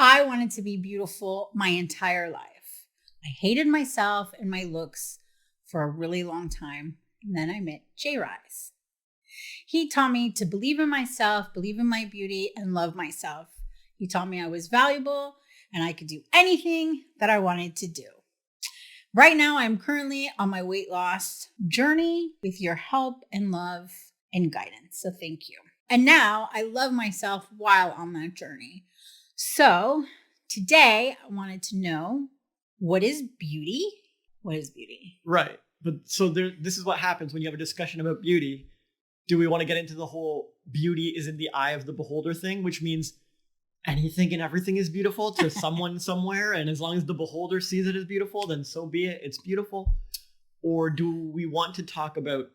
I wanted to be beautiful my entire life. I hated myself and my looks for a really long time. And then I met J-Ryze. He taught me to believe in myself, believe in my beauty, and love myself. He taught me I was valuable and I could do anything that I wanted to do. Right now, I'm currently on my weight loss journey with your help and love and guidance. So thank you. And now I love myself while on that journey. So today I wanted to know, what is beauty? What is beauty? Right. But so this is what happens when you have a discussion about beauty. Do we want to get into the whole beauty is in the eye of the beholder thing, which means anything and everything is beautiful to someone somewhere. And as long as the beholder sees it as beautiful, then so be it. It's beautiful. Or do we want to talk about,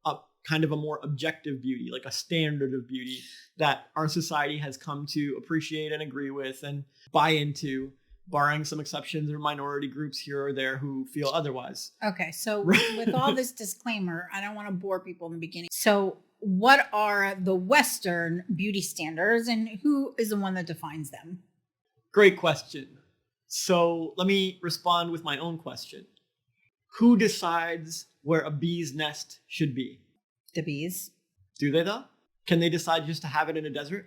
a kind of a more objective beauty, like a standard of beauty that our society has come to appreciate and agree with and buy into, barring some exceptions or minority groups here or there who feel otherwise. Okay. So with all this disclaimer, I don't want to bore people in the beginning. So what are the Western beauty standards and who is the one that defines them? Great question. So let me respond with my own question. Who decides where a bee's nest should be? The bees. Do they though? Can they decide just to have it in a desert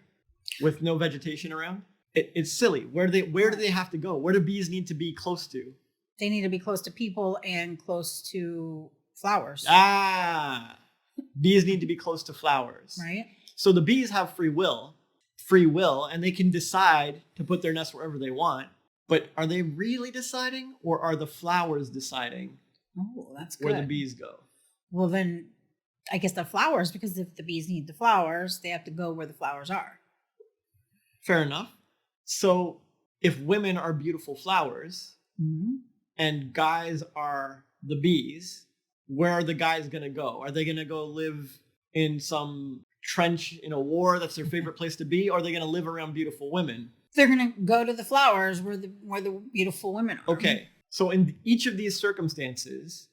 with no vegetation around? It's silly. Where do they have to go? Where do bees need to be close to? They need to be close to people and close to flowers. Bees need to be close to flowers. Right. So the bees have free will, and they can decide to put their nest wherever they want. But are they really deciding, or are the flowers deciding? Oh, that's good. Where the bees go? Well, then I guess the flowers, because if the bees need the flowers, they have to go where the flowers are. Fair enough. So if women are beautiful flowers and guys are the bees, where are the guys going to go? Are they going to go live in some trench in a war that's their favorite place to be? Or are they going to live around beautiful women? They're going to go to the flowers where the beautiful women are. Okay. So in each of these circumstances,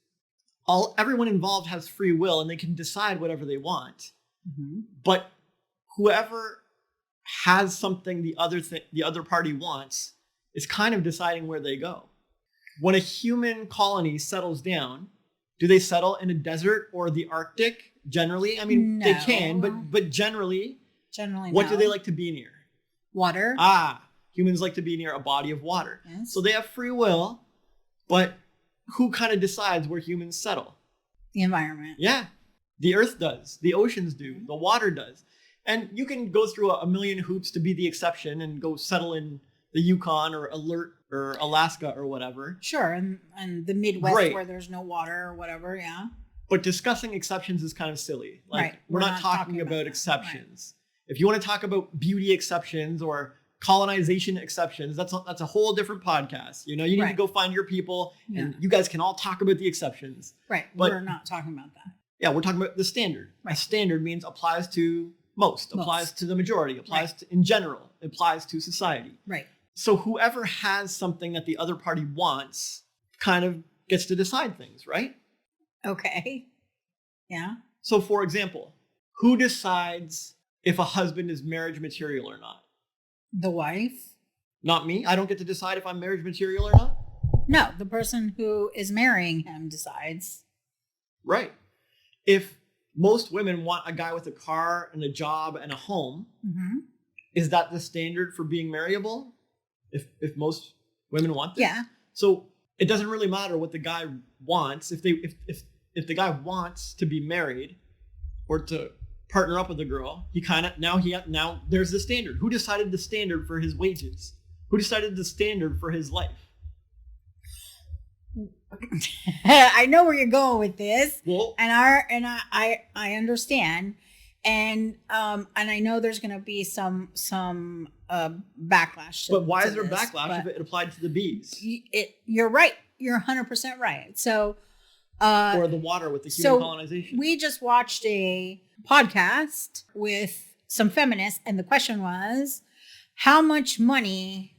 everyone involved has free will and they can decide whatever they want. Mm-hmm. But whoever has something the other party wants is kind of deciding where they go. When a human colony settles down, do they settle in a desert or the Arctic? Generally, I mean, no. They can, but generally, what do they like to be near? Water. Humans like to be near a body of water. Yes. So they have free will, but who kind of decides where humans settle? The environment. Yeah, the earth does, the oceans do, the water does. And you can go through a million hoops to be the exception and go settle in the Yukon or Alaska or whatever. Sure, and the Midwest where there's no water or whatever, yeah. But discussing exceptions is kind of silly. Like, we're not talking about exceptions. Right. If you want to talk about beauty exceptions or colonization exceptions, that's a whole different podcast. You need to go find your people and you guys can all talk about the exceptions. Right, but we're not talking about that. Yeah, we're talking about the standard. Right. A standard means applies to most, applies to the majority, applies to, in general, applies to society. Right. So whoever has something that the other party wants kind of gets to decide things, right? Okay. Yeah. So for example, who decides if a husband is marriage material or not? The wife. Not me. I don't get to decide if I'm marriage material or not. No, the person who is marrying him decides. Right. If most women want a guy with a car and a job and a home, is that the standard for being marryable? If most women want this? Yeah. So it doesn't really matter what the guy wants. If the guy wants to be married or to partner up with a girl, now there's the standard. Who decided the standard for his wages? Who decided the standard for his life? I know where you're going with this, well, and I understand, and I know there's going to be some backlash. But why is there backlash if it applied to the bees? You're right. You're 100% right. So, or the water with the human colonization. We just watched a podcast with some feminists, and the question was, how much money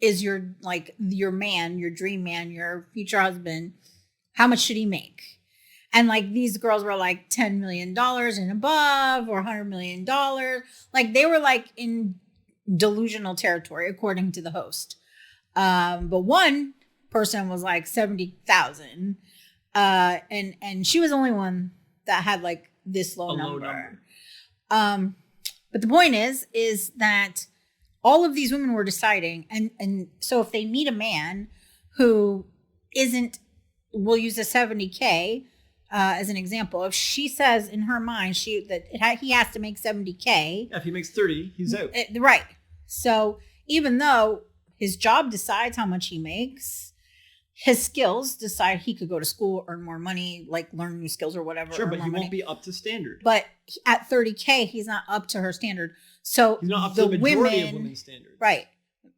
is your man, your dream man, your future husband, how much should he make? And these girls were $10 million and above, or $100 million. They were in delusional territory, according to the host. But one person was like 70,000. And she was the only one that had like this low number. But the point is that all of these women were deciding, and so if they meet a man who we'll use a 70K as an example. If she says in her mind he has to make 70K. Yeah, if he makes 30, he's out. Right. So even though his job decides how much he makes, his skills decide he could go to school, earn more money, like learn new skills or whatever. Sure, but he won't be up to standard. But at 30K, he's not up to her standard. So he's not up to the majority of women's standard. Right.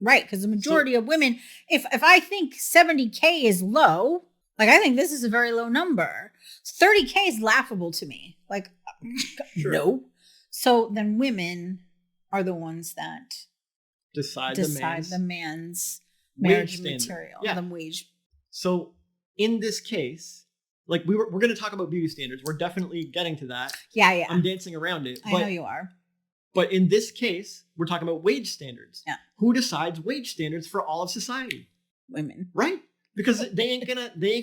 Right. Because the majority of women, if I think 70K is low, like I think this is a very low number. 30K is laughable to me. Like, sure. No. So then women are the ones that decide the man's marriage material, yeah. the wage. So in this case, like we're going to talk about beauty standards. We're definitely getting to that. Yeah. I'm dancing around it. I know you are. But in this case, we're talking about wage standards. Yeah. Who decides wage standards for all of society? Women. Right? Because they ain't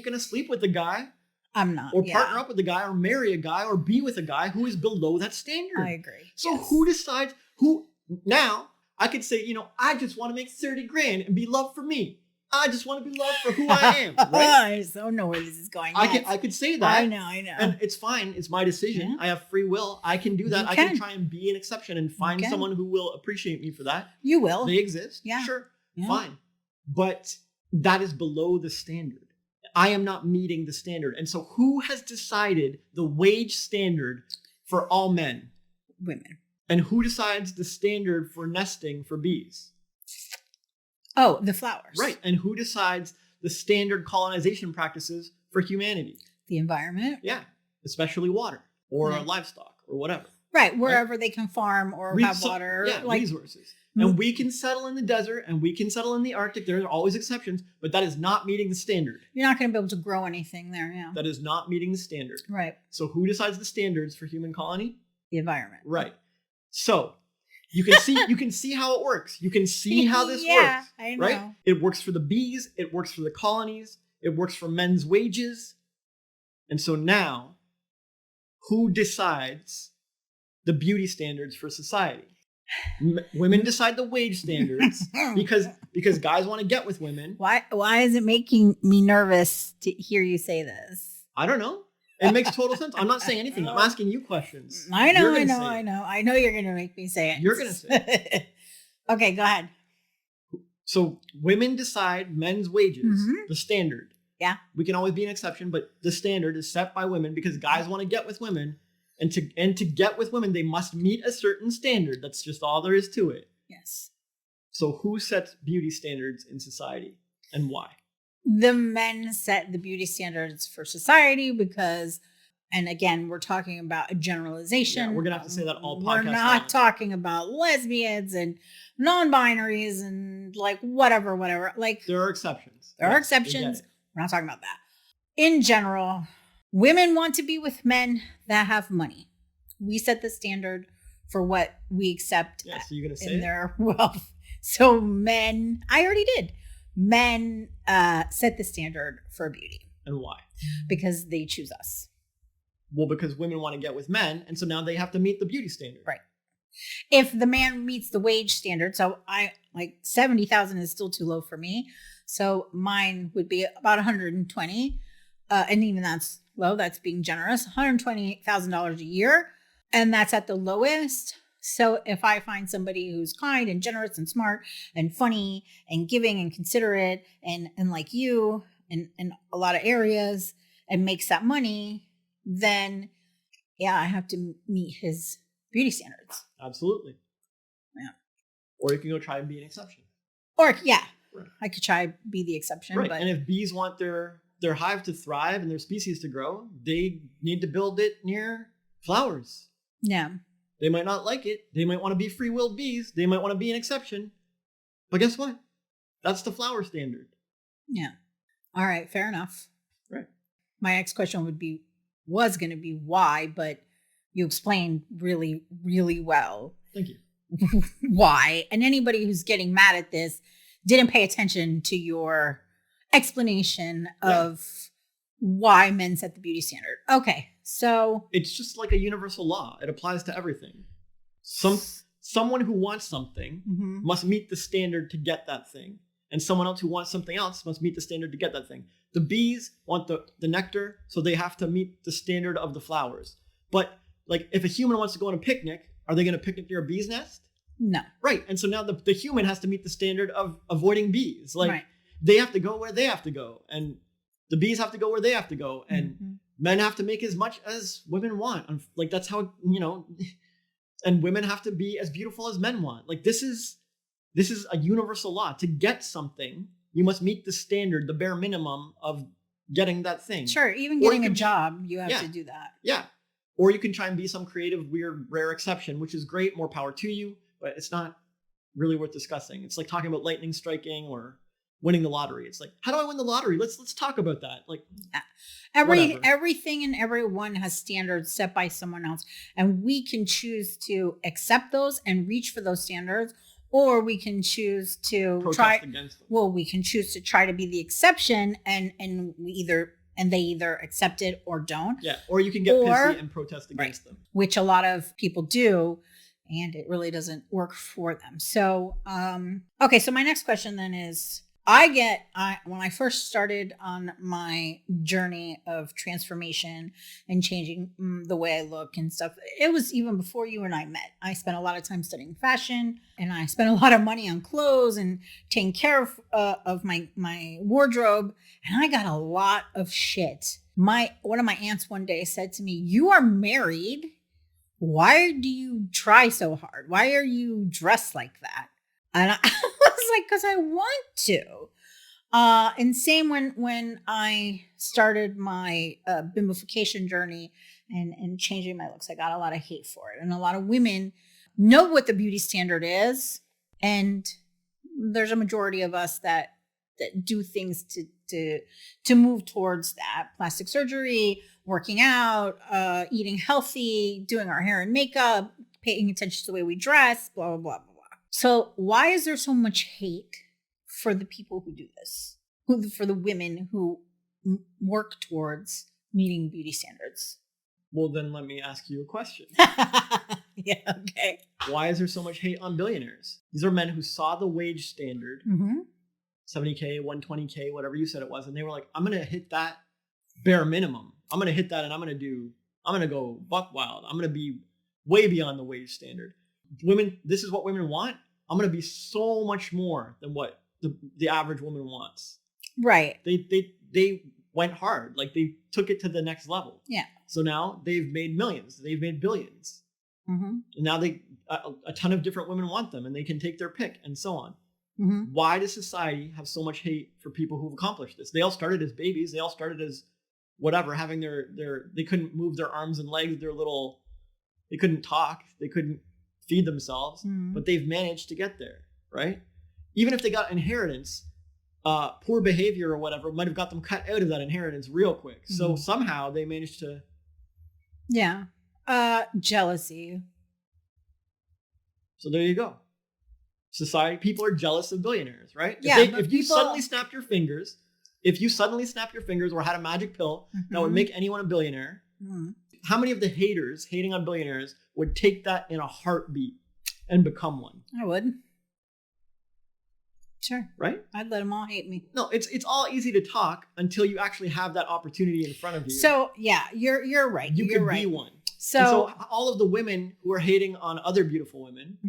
gonna sleep with the guy. I'm not. Or partner up with the guy, or marry a guy, or be with a guy who is below that standard. I agree. So who decides who? Now I could say, I just want to make 30 grand and be loved for me. I just want to be loved for who I am. Right? I don't know where this is going. I could say that. I know. And it's fine. It's my decision. Yeah. I have free will. I can do that. I can try and be an exception and find someone who will appreciate me for that. You will. They exist. Yeah. Sure. Yeah. Fine. But that is below the standard. I am not meeting the standard. And so who has decided the wage standard for all men? Women. And who decides the standard for nesting for bees? Oh, the flowers. Right. And who decides the standard colonization practices for humanity? The environment. Yeah. Especially water or livestock or whatever. Right. Wherever they can farm or have water. Yeah, like resources. And we can settle in the desert and we can settle in the Arctic. There are always exceptions, but that is not meeting the standard. You're not going to be able to grow anything there. Yeah. That is not meeting the standard. Right. So who decides the standards for human colony? The environment. Right. So you can see how it works. You can see how this works. I know. Right? It works for the bees. It works for the colonies. It works for men's wages. And so now, who decides the beauty standards for society? Women decide the wage standards because guys want to get with women. Why is it making me nervous to hear you say this? I don't know. It makes total sense. I'm not saying anything. I'm asking you questions. I know you're going to make me say it. You're going to say it. Okay, go ahead. So women decide men's wages, the standard. Yeah. We can always be an exception, but the standard is set by women because guys want to get with women. And to get with women, they must meet a certain standard. That's just all there is to it. Yes. So who sets beauty standards in society and why? The men set the beauty standards for society because, and again, we're talking about a generalization. Yeah, we're going to have to say that all podcasts. We're not talking about lesbians and non-binaries and like whatever. Like there are exceptions. There are exceptions. We're not talking about that. In general, women want to be with men that have money. We set the standard for what we accept so you're gonna say in their wealth. So men, I already did. Men set the standard for beauty. And why? Because they choose us. Well, because women want to get with men, and so now they have to meet the beauty standard. Right. If the man meets the wage standard, so I like 70,000 is still too low for me. So mine would be about 120. And even that's low, that's being generous, $128,000 a year. And that's at the lowest. So if I find somebody who's kind and generous and smart and funny and giving and considerate and like you in a lot of areas and makes that money, then I have to meet his beauty standards. Absolutely. Yeah. Or you can go try and be an exception. Or I could try be the exception. Right. But and if bees want their hive to thrive and their species to grow, they need to build it near flowers. Yeah. They might not like it. They might want to be free-willed bees. They might want to be an exception. But guess what? That's the flower standard. Yeah. All right. Fair enough. Right. My next question was going to be why, but you explained really, really well. Thank you. why. And anybody who's getting mad at this didn't pay attention to your explanation of why men set the beauty standard. Okay, so it's just like a universal law. It applies to everything. Someone who wants something must meet the standard to get that thing. And someone else who wants something else must meet the standard to get that thing. The bees want the nectar, so they have to meet the standard of the flowers. But like, if a human wants to go on a picnic, are they going to picnic near a bee's nest? No. Right. And so now the human has to meet the standard of avoiding bees. Like, right. They have to go where they have to go. And the bees have to go where they have to go. And men have to make as much as women want. Like, that's how, and women have to be as beautiful as men want. Like, this is a universal law. To get something, you must meet the standard, the bare minimum of getting that thing. Sure. Even getting a job, you have to do that. Yeah. Or you can try and be some creative, weird, rare exception, which is great. More power to you. But it's not really worth discussing. It's like talking about lightning striking or winning the lottery. It's like, how do I win the lottery? Let's talk about that. Like, everything and everyone has standards set by someone else, and we can choose to accept those and reach for those standards, or we can choose to protest against them. Well, we can choose to try to be the exception, and they either accept it or don't. Yeah, or you can get pissy and protest against them, which a lot of people do. And it really doesn't work for them. So, okay. So my next question then is, when I first started on my journey of transformation and changing the way I look and stuff, it was even before you and I met. I spent a lot of time studying fashion, and I spent a lot of money on clothes and taking care of my wardrobe. And I got a lot of shit. One of my aunts one day said to me, "You are married. Why do you try so hard? Why are you dressed like that?" And I was like, because I want to. And same when I started my bimbofication journey and changing my looks, I got a lot of hate for it. And a lot of women know what the beauty standard is. And there's a majority of us that do things to move towards that. Plastic surgery, working out, eating healthy, doing our hair and makeup, paying attention to the way we dress, blah, blah, blah, blah, blah. So why is there so much hate for the people who do this? For the women who work towards meeting beauty standards? Well, then let me ask you a question. Yeah, okay. Why is there so much hate on billionaires? These are men who saw the wage standard, 70K, 120K, whatever you said it was, and they were like, I'm going to hit that bare minimum. I'm going to hit that, and I'm going to go buck wild. I'm going to be way beyond the wage standard. Women, this is what women want. I'm going to be so much more than what the average woman wants. Right. They went hard. Like, they took it to the next level. Yeah. So now they've made millions. They've made billions. And now a ton of different women want them, and they can take their pick and so on. Why does society have so much hate for people who've accomplished this? They all started as babies. They all started as whatever, having they couldn't move their arms and legs. They couldn't talk. They couldn't feed themselves, but they've managed to get there, right? Even if they got inheritance, poor behavior or whatever might have got them cut out of that inheritance real quick. So somehow they managed to. Yeah. Jealousy. So there you go. Society, people are jealous of billionaires, right? Yeah. If you suddenly snapped your fingers or had a magic pill that would make anyone a billionaire, how many of the haters hating on billionaires would take that in a heartbeat and become one? I would. Sure. Right? I'd let them all hate me. No, it's all easy to talk until you actually have that opportunity in front of you. So yeah, you're right. You could be one. So all of the women who are hating on other beautiful women,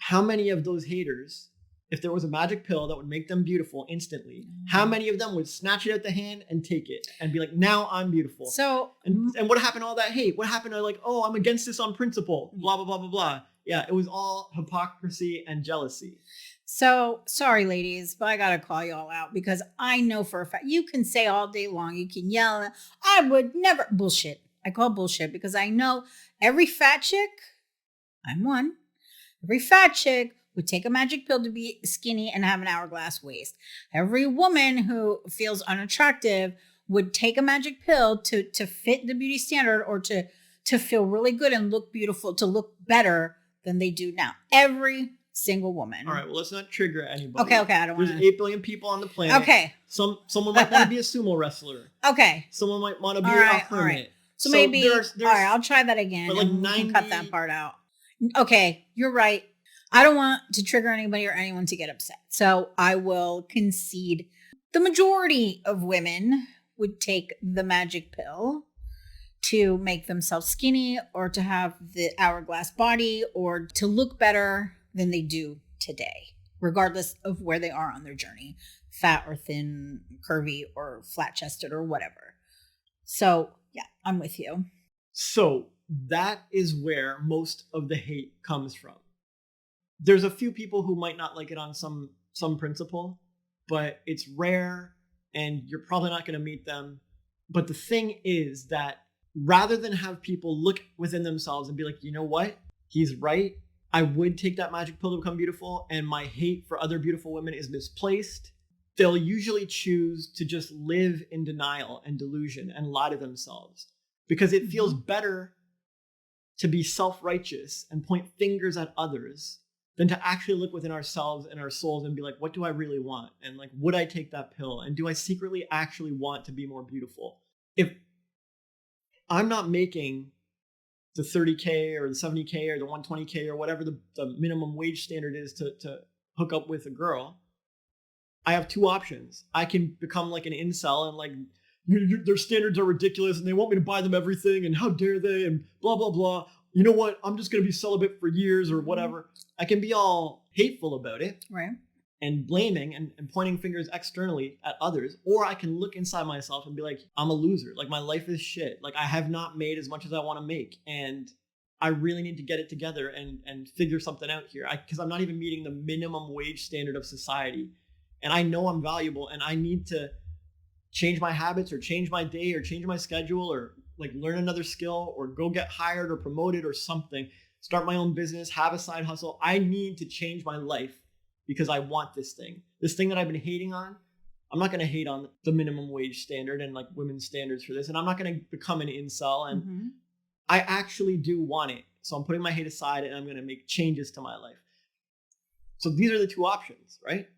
how many of those haters, if there was a magic pill that would make them beautiful instantly, how many of them would snatch it out the hand and take it and be like, now I'm beautiful? So and what happened to all that hate? What happened to like, oh, I'm against this on principle, blah, blah, blah, blah, blah. Yeah, it was all hypocrisy and jealousy. So sorry, ladies, but I got to call y'all out because I know for a fact you can say all day long, you can yell, I would never bullshit. I call bullshit because I know every fat chick, I'm one, every fat chick would take a magic pill to be skinny and have an hourglass waist. Every woman who feels unattractive would take a magic pill to fit the beauty standard or to feel really good and look beautiful, to look better than they do now. Every single woman. All right, well, let's not trigger anybody. Okay, I don't want to. There's 8 billion people on the planet. Okay. Someone might want to be a sumo wrestler. Okay. Someone might want to be All a right, hermit. all right. So maybe, there's, all right, I'll try that again. But like and we can cut that part out. Okay, you're right. I don't want to trigger anybody or anyone to get upset. So I will concede the majority of women would take the magic pill to make themselves skinny or to have the hourglass body or to look better than they do today, regardless of where they are on their journey, fat or thin, curvy or flat chested or whatever. So yeah, I'm with you. So that is where most of the hate comes from. There's a few people who might not like it on some principle, but it's rare and you're probably not going to meet them. But the thing is that rather than have people look within themselves and be like, you know what? He's right. I would take that magic pill to become beautiful, and my hate for other beautiful women is misplaced. They'll usually choose to just live in denial and delusion and lie to themselves because it feels better to be self-righteous and point fingers at others than to actually look within ourselves and our souls and be like, what do I really want? And like, would I take that pill? And do I secretly actually want to be more beautiful? If I'm not making the 30K or the 70K or the 120K or whatever the minimum wage standard is to hook up with a girl, I have two options. I can become like an incel and like, their standards are ridiculous and they want me to buy them everything and how dare they and blah, blah, blah. You know what? I'm just going to be celibate for years or whatever. I can be all hateful about it. Right. And blaming and pointing fingers externally at others. Or I can look inside myself and be like, I'm a loser. Like my life is shit. Like I have not made as much as I want to make. And I really need to get it together and figure something out here. Because I'm not even meeting the minimum wage standard of society. And I know I'm valuable and I need to change my habits or change my day or change my schedule or like learn another skill or go get hired or promoted or something. Start my own business, have a side hustle. I need to change my life because I want this thing. This thing that I've been hating on, I'm not going to hate on the minimum wage standard and like women's standards for this. And I'm not going to become an incel. And I actually do want it. So I'm putting my hate aside and I'm going to make changes to my life. So these are the two options, right?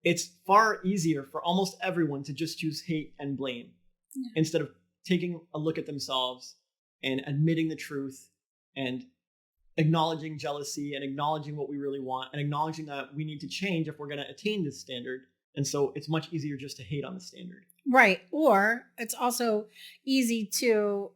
It's far easier for almost everyone to just choose hate and blame instead of taking a look at themselves and admitting the truth and acknowledging jealousy and acknowledging what we really want and acknowledging that we need to change if we're going to attain this standard. And so it's much easier just to hate on the standard. Right. Or it's also easy to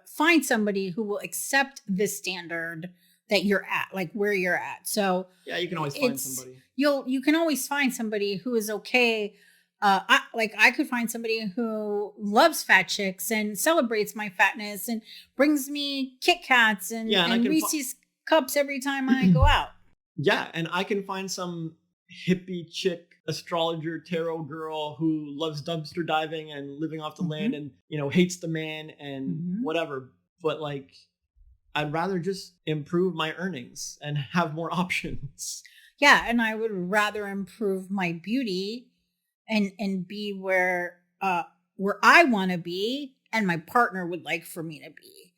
find somebody who will accept this standard that you're at, like where you're at. So yeah, you can always find somebody. You can always find somebody who is okay. I could find somebody who loves fat chicks and celebrates my fatness and brings me Kit Kats and Reese's cups every time I go out. Yeah, and I can find some hippie chick astrologer tarot girl who loves dumpster diving and living off the land and, you know, hates the man and whatever. But like, I'd rather just improve my earnings and have more options. Yeah, and I would rather improve my beauty and be where I want to be and my partner would like for me to be.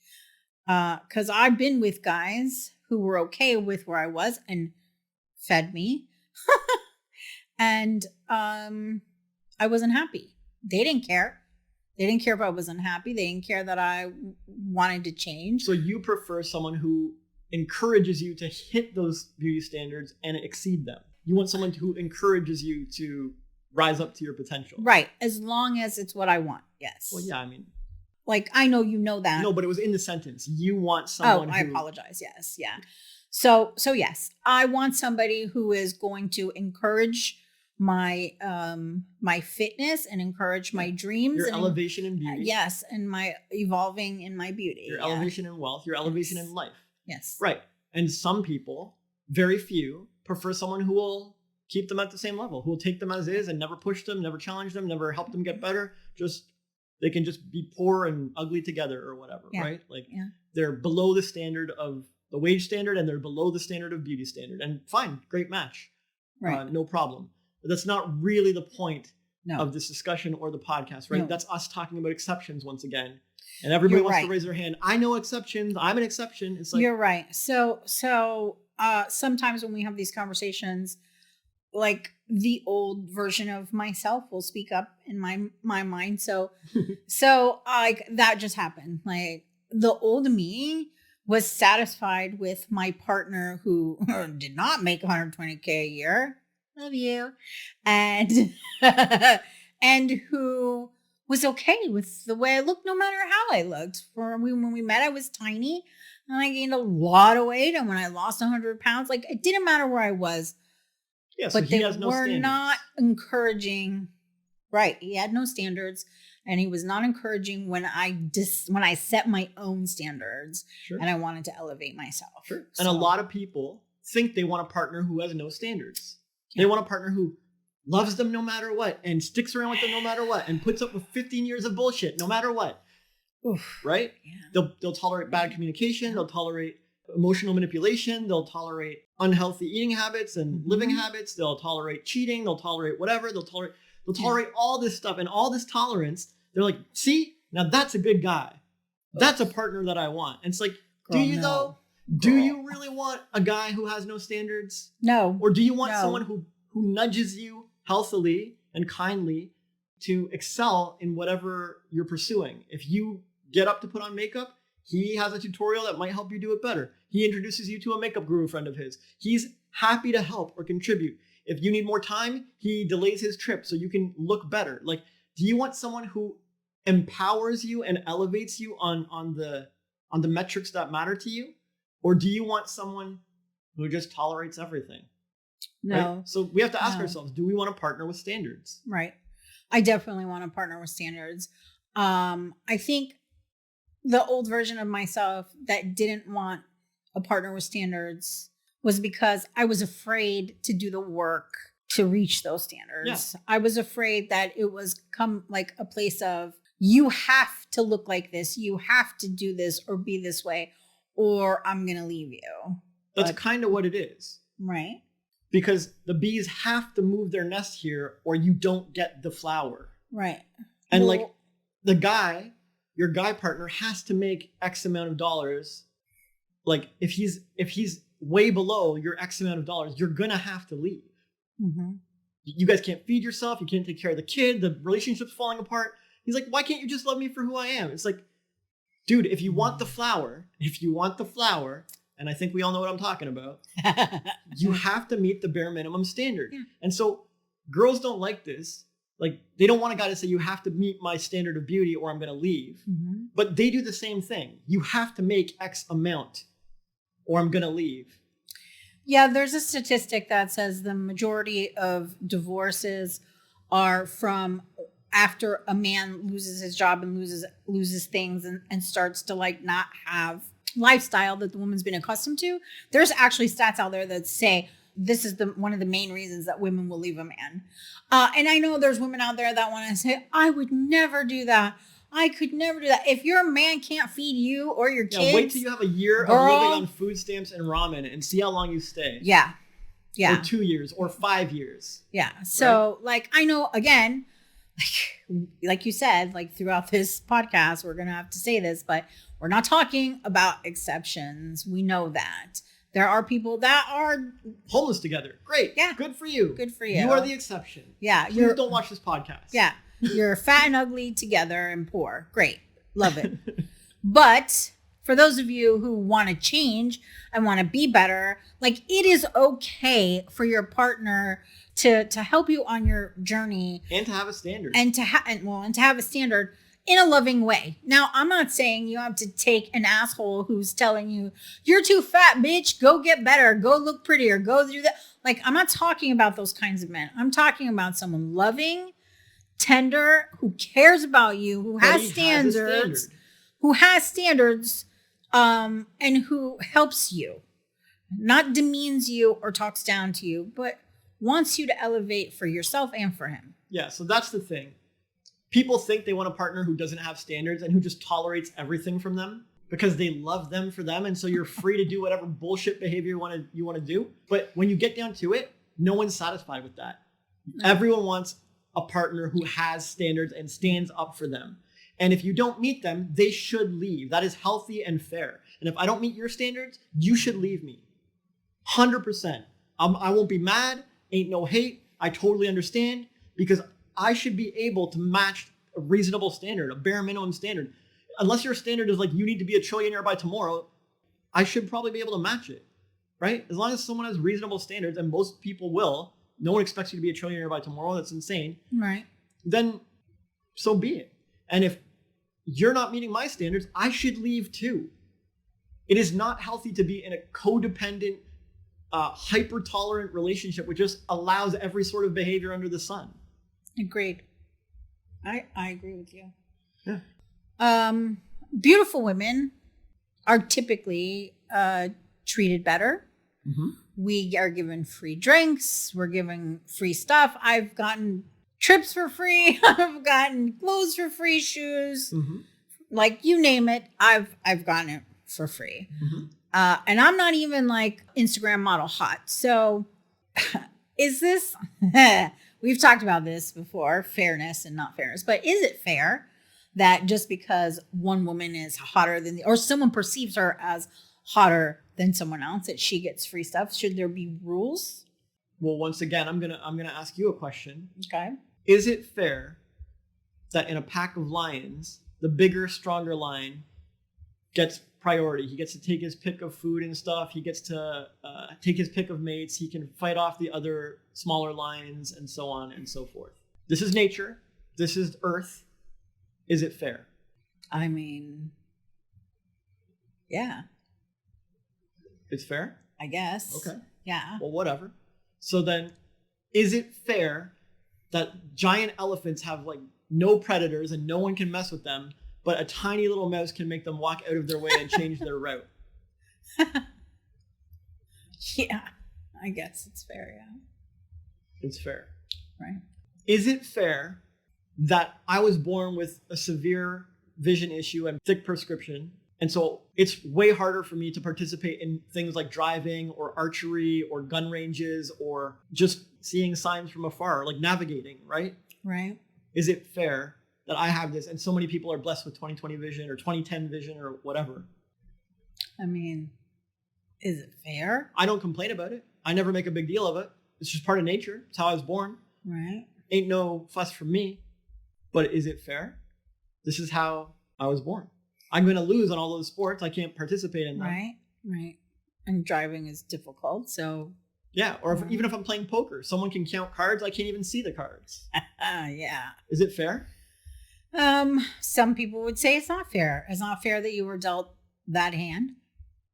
Because I've been with guys who were okay with where I was and fed me. And I wasn't happy. They didn't care. They didn't care if I was unhappy. They didn't care that I wanted to change. So you prefer someone who encourages you to hit those beauty standards and exceed them. You want someone who encourages you to rise up to your potential. Right. As long as it's what I want. Yes. Well, yeah, I mean. Like, I know you know that. No, but it was in the sentence. You want someone I apologize. Yes. Yeah. So yes, I want somebody who is going to encourage my my fitness and encourage my dreams. Your and elevation in beauty. Yes. And my evolving in my beauty. Your elevation in wealth. Your elevation in life. Yes. Right. And some people, very few, prefer someone who will keep them at the same level, who will take them as is and never push them, never challenge them, never help them get better. Just, they can just be poor and ugly together or whatever, right? Like they're below the standard of the wage standard and they're below the standard of beauty standard. And fine, great match. Right. No problem. But that's not really the point of this discussion or the podcast, right? No. That's us talking about exceptions once again. And everybody You're wants to right. raise their hand. I know exceptions. I'm an exception. It's like, You're right. So sometimes when we have these conversations, like the old version of myself will speak up in my mind. So like that just happened. Like the old me was satisfied with my partner who did not make 120K a year. Love you. And and who was okay with the way I looked no matter how I looked. When we met, I was tiny and I gained a lot of weight. And when I lost 100 pounds, like it didn't matter where I was. yeah, so But he they has no were standards. not encouraging. Right. He had no standards. And he was not encouraging when I set my own standards Sure. and I wanted to elevate myself. Sure. And a lot of people think they want a partner who has no standards. Yeah. They want a partner who loves them no matter what and sticks around with them no matter what and puts up with 15 years of bullshit no matter what. Oof. Right? Yeah. They'll tolerate bad communication. They'll tolerate emotional manipulation. They'll tolerate unhealthy eating habits and living habits. They'll tolerate cheating. They'll tolerate whatever. They'll tolerate all this stuff, and all this tolerance. They're like, see, now that's a good guy. That's a partner that I want. And it's like, Girl, do you no. though? Do you really want a guy who has no standards? No. Or do you want someone who nudges you healthily and kindly to excel in whatever you're pursuing? If you get up to put on makeup, he has a tutorial that might help you do it better. He introduces you to a makeup guru friend of his. He's happy to help or contribute. If you need more time, he delays his trip so you can look better. Like, do you want someone who empowers you and elevates you on the metrics that matter to you? Or do you want someone who just tolerates everything? No. Right? So we have to ask ourselves, do we want to partner with standards? Right. I definitely want to partner with standards. I think the old version of myself that didn't want a partner with standards was because I was afraid to do the work to reach those standards. Yeah. I was afraid that it was like a place of, you have to look like this, you have to do this or be this way, or I'm going to leave you. That's kind of what it is. Right. Because the bees have to move their nest here or you don't get the flower. Right. And like the guy, your guy partner has to make X amount of dollars. Like if he's way below your X amount of dollars, you're going to have to leave. Mm-hmm. You guys can't feed yourself. You can't take care of the kid. The relationship's falling apart. He's like, why can't you just love me for who I am? It's like, dude, if you want the flower, and I think we all know what I'm talking about, you have to meet the bare minimum standard. Yeah. And so girls don't like this. Like, they don't want a guy to say, you have to meet my standard of beauty or I'm going to leave. Mm-hmm. But they do the same thing. You have to make X amount or I'm going to leave. Yeah, there's a statistic that says the majority of divorces are from after a man loses his job and loses things and starts to like not have lifestyle that the woman's been accustomed to. There's actually stats out there that say this is one of the main reasons that women will leave a man. And I know there's women out there that want to say, I would never do that. I could never do that. If your man can't feed you or your kids. Wait till you have a year of living on food stamps and ramen and see how long you stay. Yeah. Yeah. Or 2 years or 5 years. Yeah. So like, I know, again, like you said, like throughout this podcast, we're going to have to say this, but we're not talking about exceptions. We know that there are people that are homeless together. Great. Yeah. Good for you. Good for you. You are the exception. Yeah. Please don't watch this podcast. Yeah. You're fat and ugly together and poor. Great. Love it. But for those of you who want to change and want to be better, like it is okay for your partner to help you on your journey and to have a standard and to have a standard in a loving way. Now, I'm not saying you have to take an asshole who's telling you you're too fat, bitch, go get better, go look prettier, go do that. Like, I'm not talking about those kinds of men. I'm talking about someone loving, tender, who cares about you, who has standards, and who helps you, not demeans you or talks down to you, but wants you to elevate for yourself and for him. Yeah, so that's the thing. People think they want a partner who doesn't have standards and who just tolerates everything from them because they love them for them. And so you're free to do whatever bullshit behavior you want to do. But when you get down to it, no one's satisfied with that. No. Everyone wants a partner who has standards and stands up for them. And if you don't meet them, they should leave. That is healthy and fair. And if I don't meet your standards, you should leave me. 100%. I won't be mad. Ain't no hate. I totally understand, because I should be able to match a reasonable standard, a bare minimum standard. Unless your standard is like, you need to be a trillionaire by tomorrow, I should probably be able to match it, right? As long as someone has reasonable standards, and most people will, no one expects you to be a trillionaire by tomorrow. That's insane. Right. Then so be it. And if you're not meeting my standards, I should leave too. It is not healthy to be in a codependent, hyper-tolerant relationship which just allows every sort of behavior under the sun. Agreed. I agree with you. Yeah. Beautiful women are typically treated better. Mm-hmm. We are given free drinks. We're given free stuff. I've gotten trips for free. I've gotten clothes for free, shoes. Mm-hmm. Like, you name it, I've gotten it for free. Mm-hmm. And I'm not even like Instagram model hot. So is this, we've talked about this before, fairness and not fairness, but is it fair that just because one woman is hotter than or someone perceives her as hotter than someone else, that she gets free stuff? Should there be rules? Well, once again, I'm gonna ask you a question. Okay. Is it fair that in a pack of lions, the bigger, stronger lion gets priority? He gets to take his pick of food and stuff. He gets to take his pick of mates. He can fight off the other smaller lions, and so on and so forth. This is nature. This is Earth. Is it fair? I mean, yeah, It's fair? I guess. Okay. Yeah. Well, whatever. So then, is it fair that giant elephants have like no predators and no one can mess with them, but a tiny little mouse can make them walk out of their way and change their route? Yeah, I guess it's fair. Yeah. It's fair. Right. Is it fair that I was born with a severe vision issue and thick prescription, and so it's way harder for me to participate in things like driving or archery or gun ranges or just seeing signs from afar, like navigating, right? Right. Is it fair that I have this and so many people are blessed with 20/20 vision or 20/10 vision or whatever? I mean, is it fair? I don't complain about it. I never make a big deal of it. It's just part of nature. It's how I was born. Right. Ain't no fuss from me. But is it fair? This is how I was born. I'm going to lose on all those sports. I can't participate in them. Right. Right. And driving is difficult. So. Yeah. Or even if I'm playing poker, someone can count cards. I can't even see the cards. Yeah. Is it fair? Some people would say it's not fair. It's not fair that you were dealt that hand.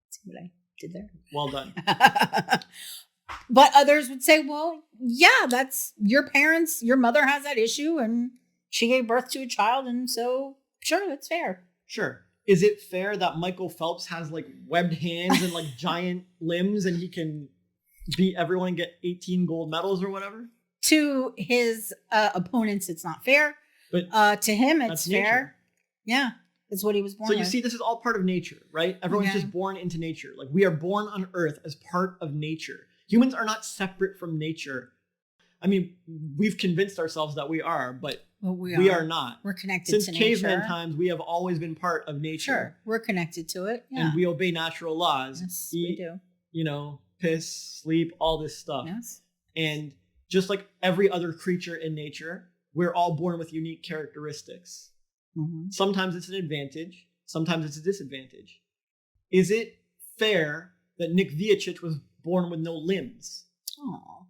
See what I did there? Well done. But others would say, well, yeah, that's your parents. Your mother has that issue and she gave birth to a child. And so, sure, that's fair. Sure. Is it fair that Michael Phelps has like webbed hands and like giant limbs and he can beat everyone and get 18 gold medals or whatever? To his opponents, it's not fair. But to him, it's fair. Nature. Yeah. It's what he was born with. So you with. see, this is all part of nature, right? Everyone's just born into nature. Like, we are born on Earth as part of nature. Humans are not separate from nature. I mean, we've convinced ourselves that we are, but we are not. We're connected Since to nature. Since caveman times, we have always been part of nature. Sure, we're connected to it. Yeah. And we obey natural laws. Yes, Eat, we do. You know, piss, sleep, all this stuff. Yes. And just like every other creature in nature, we're all born with unique characteristics. Mm-hmm. Sometimes it's an advantage. Sometimes it's a disadvantage. Is it fair that Nick Vujicic was born with no limbs? Oh.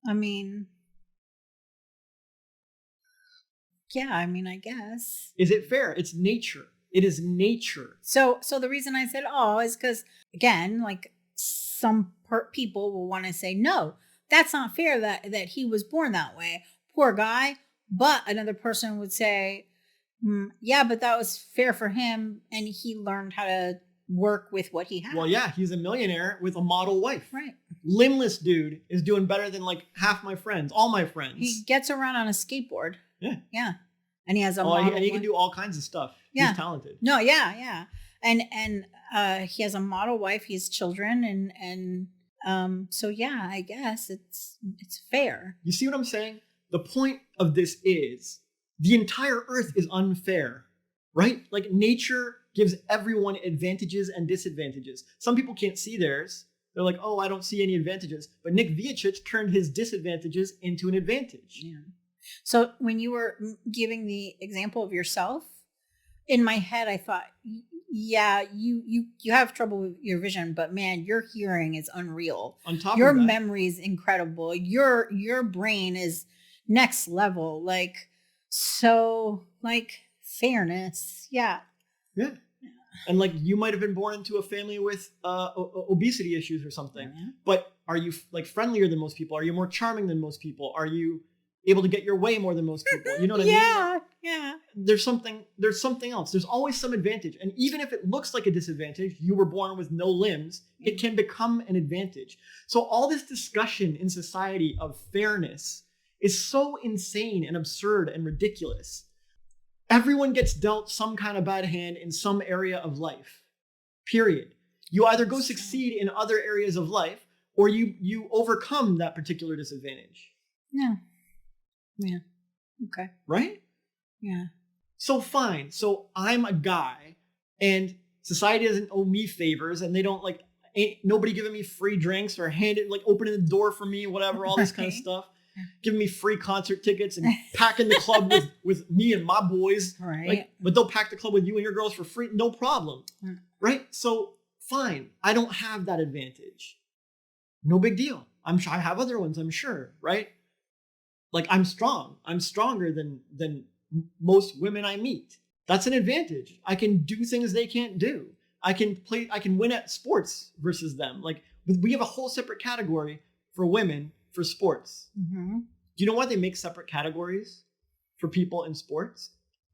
I mean, yeah, I guess. Is it fair? It's nature. It is nature. So the reason I said is because, again, like some people will want to say, no, that's not fair that he was born that way. Poor guy. But another person would say, yeah, but that was fair for him. And he learned how to work with what he had. Well, yeah, he's a millionaire with a model wife. Right. Limbless dude is doing better than like half my friends, all my friends. He gets around on a skateboard. Yeah. Yeah. And he has a model and he can do all kinds of stuff. Yeah. He's talented. No, yeah. And he has a model wife, he has children, and so yeah, I guess it's fair. You see what I'm saying? The point of this is the entire earth is unfair, right? Like nature gives everyone advantages and disadvantages. Some people can't see theirs. They're like, oh, I don't see any advantages. But Nick Vujicic turned his disadvantages into an advantage. Yeah. So when you were giving the example of yourself, in my head, I thought, yeah, you have trouble with your vision, but man, your hearing is unreal. On top your of that, memory is incredible. Your brain is next level. Like, so like fairness. Yeah. yeah. And like you might have been born into a family with obesity issues or something, but are you like friendlier than most people? Are you more charming than most people? Are you able to get your way more than most people? You know what I mean? Yeah. There's something else. There's always some advantage. And even if it looks like a disadvantage, you were born with no limbs, it can become an advantage. So all this discussion in society of fairness is so insane and absurd and ridiculous. Everyone gets dealt some kind of bad hand in some area of life, period. You either go succeed in other areas of life or you overcome that particular disadvantage. Yeah. Okay. Right? Yeah. So fine. So I'm a guy and society doesn't owe me favors and they don't like, ain't nobody giving me free drinks or opening the door for me, whatever, all this kind of stuff. Giving me free concert tickets and packing the club with me and my boys. Right. But they'll pack the club with you and your girls for free. No problem. Right? So fine. I don't have that advantage. No big deal. I'm sure I have other ones, I'm sure. Right? Like I'm strong. I'm stronger than most women I meet. That's an advantage. I can do things they can't do. I can win at sports versus them. Like we have a whole separate category for women for sports. Mm-hmm. Do you know why they make separate categories for people in sports?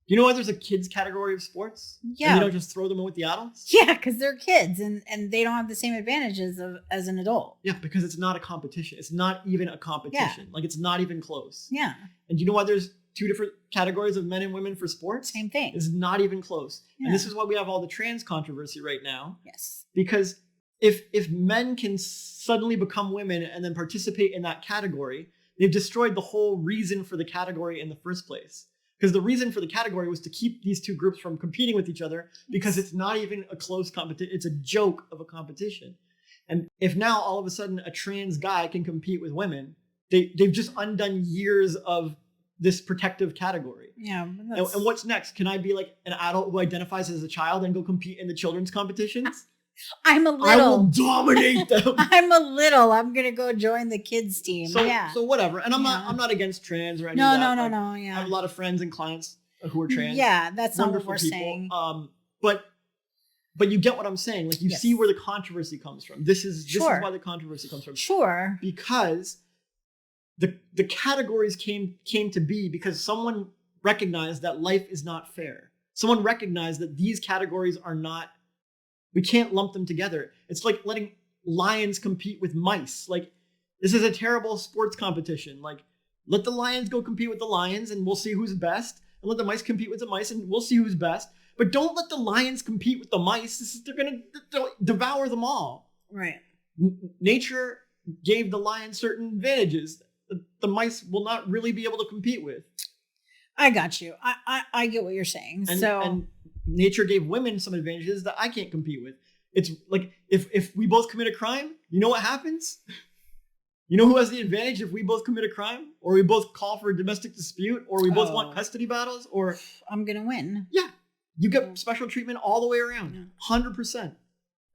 Do you know why there's a kids category of sports? Yeah. And you don't just throw them in with the adults? Yeah, because they're kids and they don't have the same advantages as an adult. Yeah, because it's not a competition. It's not even a competition. Yeah. Like it's not even close. Yeah. And do you know why there's two different categories of men and women for sports? Same thing. It's not even close. Yeah. And this is why we have all the trans controversy right now. Yes. Because if men can suddenly become women and then participate in that category, they've destroyed the whole reason for the category in the first place. Because the reason for the category was to keep these two groups from competing with each other because it's not even a close competition. It's a joke of a competition. And if now all of a sudden a trans guy can compete with women, they've just undone years of this protective category. Yeah. And what's next? Can I be like an adult who identifies as a child and go compete in the children's competitions? I'm a little. I will dominate them. I'm gonna go join the kids team. So whatever. And I'm not against trans or any no, of that. No. Yeah. I have a lot of friends and clients who are trans. Yeah, that's not what Wonderful we're people. saying. But you get what I'm saying. Like you see where the controversy comes from. This is why the controversy comes from. Sure. Because the categories came to be because someone recognized that life is not fair. Someone recognized that these categories are not. We can't lump them together. It's like letting lions compete with mice. Like, this is a terrible sports competition. Like, let the lions go compete with the lions and we'll see who's best. And let the mice compete with the mice and we'll see who's best. But don't let the lions compete with the mice. They're going to devour them all. Right. Nature gave the lions certain advantages that the mice will not really be able to compete with. I got you. I get what you're saying. And nature gave women some advantages that I can't compete with. It's like if we both commit a crime, you know what happens? You know who has the advantage if we both commit a crime? Or we both call for a domestic dispute? Or we both want custody battles? Or I'm going to win. Yeah. You get special treatment all the way around. 100%.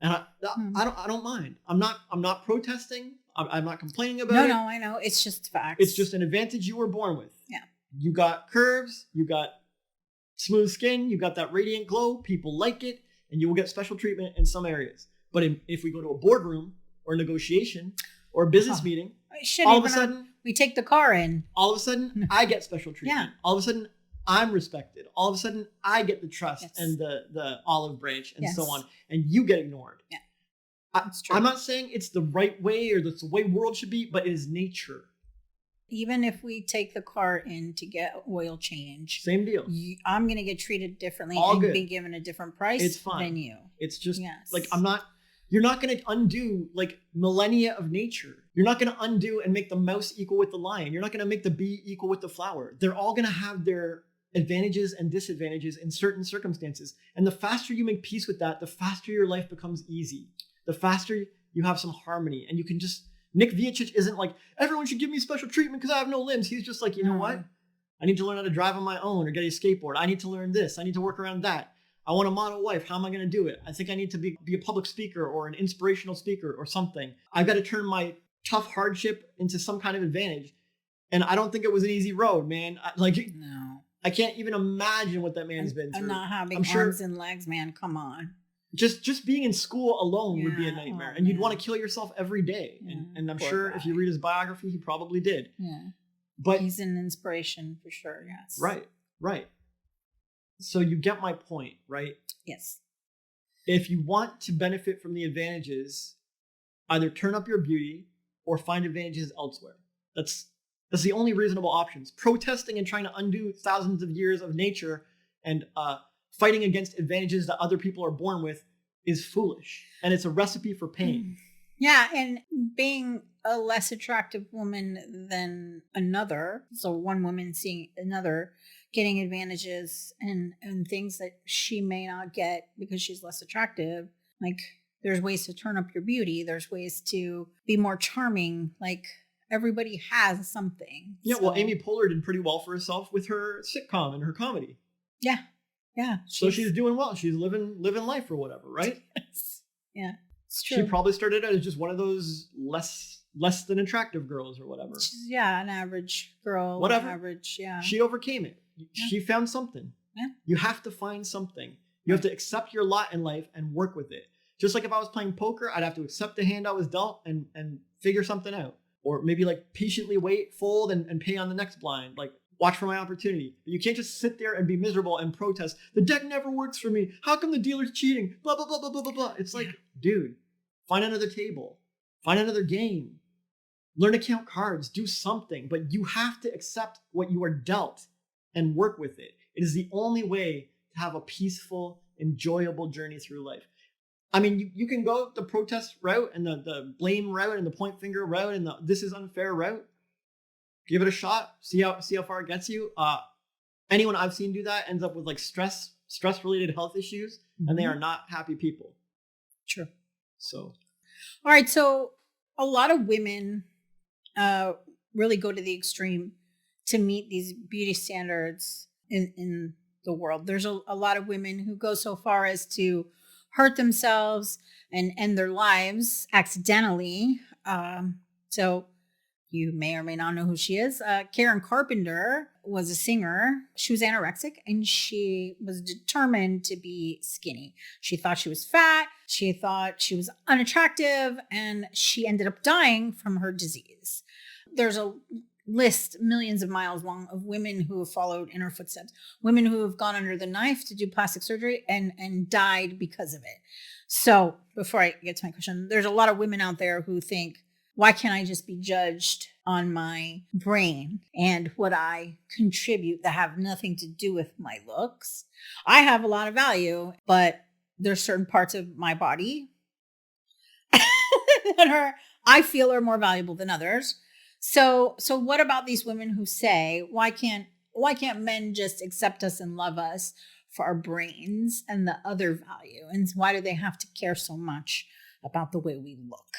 And I don't mind. I'm not protesting. I'm not complaining about it. No, I know. It's just facts. It's just an advantage you were born with. Yeah. You got curves, you got smooth skin, you got that radiant glow, people like it, and you will get special treatment in some areas. But if we go to a boardroom or a negotiation or a business meeting, all of a sudden we take the car in. All of a sudden I get special treatment. Yeah. All of a sudden I'm respected. All of a sudden I get the trust and the olive branch and so on, and you get ignored. Yeah. That's true. I'm not saying it's the right way or that's the way world should be, but it is nature. Even if we take the car in to get oil change, same deal. I'm going to get treated differently be given a different price it's fine. than you. It's just like you're not going to undo like millennia of nature. You're not going to undo and make the mouse equal with the lion. You're not going to make the bee equal with the flower. They're all going to have their advantages and disadvantages in certain circumstances. And the faster you make peace with that, the faster your life becomes easy. The faster you have some harmony. And you can just, Nick Vujicic isn't like, everyone should give me special treatment because I have no limbs. He's just like, you know what? I need to learn how to drive on my own or get a skateboard. I need to learn this. I need to work around that. I want a model wife. How am I going to do it? I think I need to be a public speaker or an inspirational speaker or something. I've got to turn my tough hardship into some kind of advantage. And I don't think it was an easy road, man. No. I can't even imagine what that man's been through. And not having arms and legs, man. Come on. Just being in school alone would be a nightmare. And you'd want to kill yourself every day. Yeah, and I'm sure if you read his biography, he probably did. Yeah. But he's an inspiration for sure, yes. Right. So you get my point, right? Yes. If you want to benefit from the advantages, either turn up your beauty or find advantages elsewhere. That's the only reasonable options. Protesting and trying to undo thousands of years of nature and fighting against advantages that other people are born with is foolish. And it's a recipe for pain. Yeah, and being a less attractive woman than another, so one woman seeing another getting advantages and things that she may not get because she's less attractive, like there's ways to turn up your beauty, there's ways to be more charming, like everybody has something. Yeah, well, Amy Poehler did pretty well for herself with her sitcom and her comedy. Yeah. So she's doing well. She's living life or whatever, right? Yeah. It's true. She probably started out as just one of those less than attractive girls or whatever. Yeah, an average girl. Whatever. Average, yeah. She overcame it. Yeah. She found something. Yeah. You have to find something. You have to accept your lot in life and work with it. Just like if I was playing poker, I'd have to accept the hand I was dealt and figure something out. Or maybe like patiently wait, fold, and pay on the next blind. Like watch for my opportunity. But you can't just sit there and be miserable and protest. The deck never works for me. How come the dealer's cheating? Blah, blah, blah, blah, blah, blah, blah. It's like, dude, find another table. Find another game. Learn to count cards. Do something. But you have to accept what you are dealt and work with it. It is the only way to have a peaceful, enjoyable journey through life. I mean, you can go the protest route and the blame route and the point finger route and the this is unfair route. Give it a shot. See how far it gets you. Anyone I've seen do that ends up with like stress related health issues, and they are not happy people. True. So, all right. So a lot of women really go to the extreme to meet these beauty standards in the world. There's a lot of women who go so far as to hurt themselves and end their lives accidentally. So you may or may not know who she is. Karen Carpenter was a singer. She was anorexic and she was determined to be skinny. She thought she was fat. She thought she was unattractive, and she ended up dying from her disease. There's a list millions of miles long of women who have followed in her footsteps, women who have gone under the knife to do plastic surgery and died because of it. So before I get to my question, there's a lot of women out there who think, why can't I just be judged on my brain and what I contribute that have nothing to do with my looks? I have a lot of value, but there's certain parts of my body that I feel are more valuable than others. So what about these women who say, why can't men just accept us and love us for our brains and the other value? And why do they have to care so much about the way we look?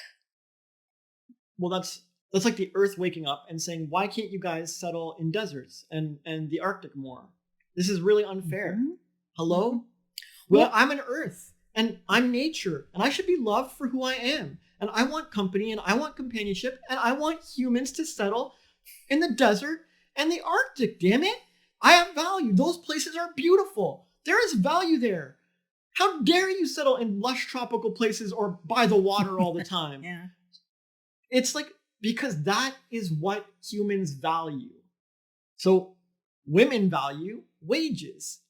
Well, that's like the earth waking up and saying, why can't you guys settle in deserts and the Arctic more? This is really unfair. Mm-hmm. Hello? Mm-hmm. Well, I'm an earth and I'm nature and I should be loved for who I am. And I want company and I want companionship and I want humans to settle in the desert and the Arctic, damn it. I have value. Those places are beautiful. There is value there. How dare you settle in lush tropical places or by the water all the time? Yeah. It's like, because that is what humans value. So women value wages,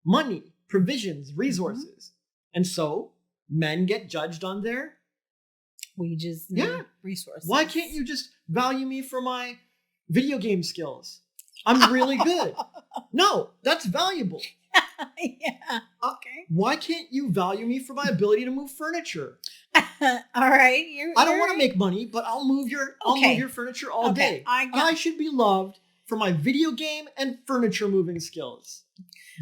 money, provisions, resources. Mm-hmm. And so men get judged on their wages, resources. Why can't you just value me for my video game skills? I'm really good. No, that's valuable. Yeah. Okay. Why can't you value me for my ability to move furniture? All right. I don't want to make money, but I'll move your furniture all day. I should be loved for my video game and furniture moving skills.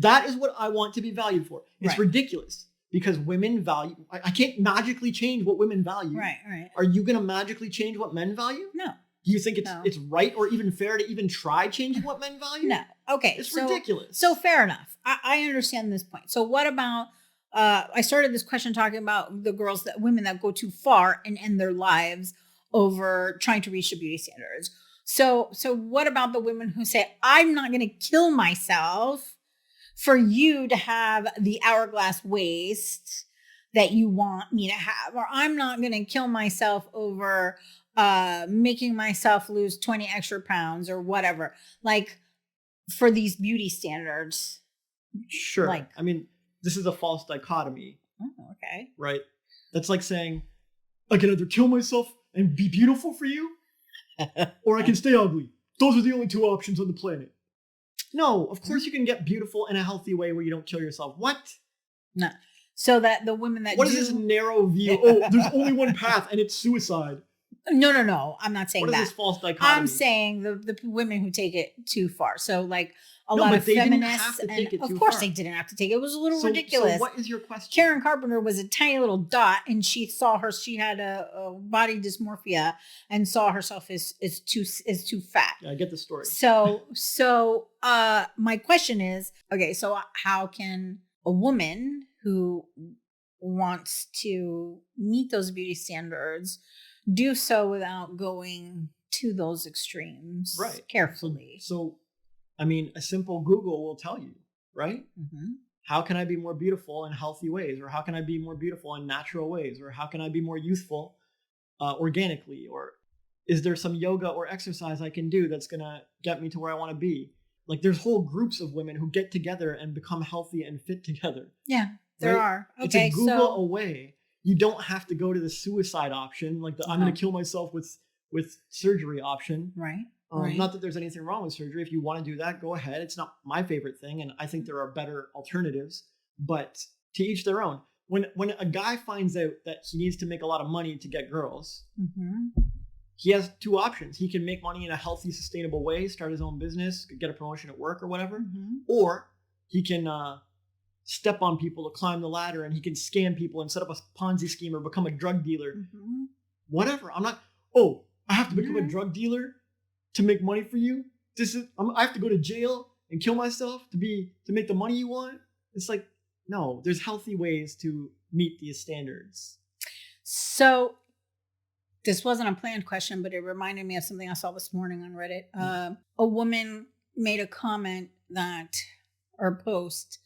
That is what I want to be valued for. It's ridiculous because women value, I can't magically change what women value. Right. Are you going to magically change what men value? No. Do you think it's right or even fair to even try changing what men value? No. Okay. It's ridiculous. So fair enough. I understand this point. So what about, I started this question talking about the women that go too far and end their lives over trying to reach the beauty standards. So what about the women who say, I'm not going to kill myself for you to have the hourglass waist that you want me to have, or I'm not going to kill myself over making myself lose 20 extra pounds or whatever, like for these beauty standards. Sure. Like, I mean, this is a false dichotomy. Oh, okay. Right. That's like saying, I can either kill myself and be beautiful for you, or I can stay ugly. Those are the only two options on the planet. No, of course you can get beautiful in a healthy way where you don't kill yourself. What? No. So that the women that What is this narrow view? Oh, there's only one path and it's suicide. No. I'm not saying that. What is this false dichotomy? I'm saying the women who take it too far. So like a lot of feminists, and of course they didn't have to take it. It was a little ridiculous. So what is your question? Karen Carpenter was a tiny little dot, and she had a body dysmorphia and saw herself as too fat. Yeah, I get the story. So my question is, okay, so how can a woman who wants to meet those beauty standards do so without going to those extremes carefully? So I mean, a simple Google will tell you, right? Mm-hmm. How can I be more beautiful in healthy ways? Or how can I be more beautiful in natural ways? Or how can I be more youthful organically? Or is there some yoga or exercise I can do that's going to get me to where I want to be? Like there's whole groups of women who get together and become healthy and fit together. Yeah, there are. Okay, it's a Google away. You don't have to go to the suicide option, like I'm going to kill myself with surgery option. Right. Not that there's anything wrong with surgery. If you want to do that, go ahead. It's not my favorite thing, and I think there are better alternatives. But to each their own. When a guy finds out that he needs to make a lot of money to get girls, he has two options. He can make money in a healthy, sustainable way, start his own business, get a promotion at work or whatever, or he can step on people to climb the ladder, and he can scam people and set up a Ponzi scheme or become a drug dealer. Whatever. I'm not. Oh, I have to become a drug dealer to make money for you. I have to go to jail and kill myself to make the money you want. It's like, no, there's healthy ways to meet these standards. So this wasn't a planned question, but it reminded me of something I saw this morning on Reddit. A woman made a comment or post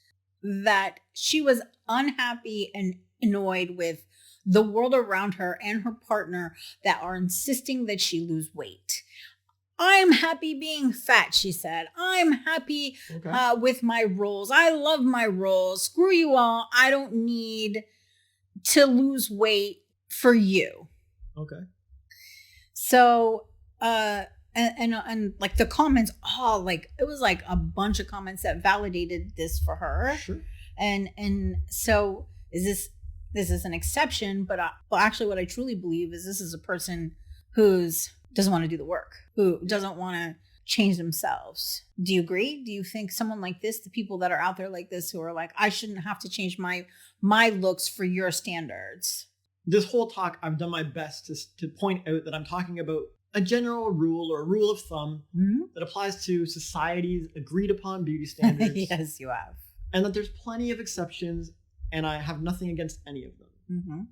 that she was unhappy and annoyed with the world around her and her partner that are insisting that she lose weight. I'm happy being fat, she said. I'm happy with my rolls. I love my rolls. Screw you all. I don't need to lose weight for you. Okay. So, and like the comments, it was like a bunch of comments that validated this for her. Sure. And so this is an exception, but actually what I truly believe is this is a person who's doesn't want to do the work, who doesn't want to change themselves. Do you agree? Do you think someone like this, the people that are out there like this, who are like, I shouldn't have to change my looks for your standards? This whole talk, I've done my best to point out that I'm talking about a general rule or a rule of thumb that applies to society's agreed upon beauty standards. Yes, you have. And that there's plenty of exceptions, and I have nothing against any of them.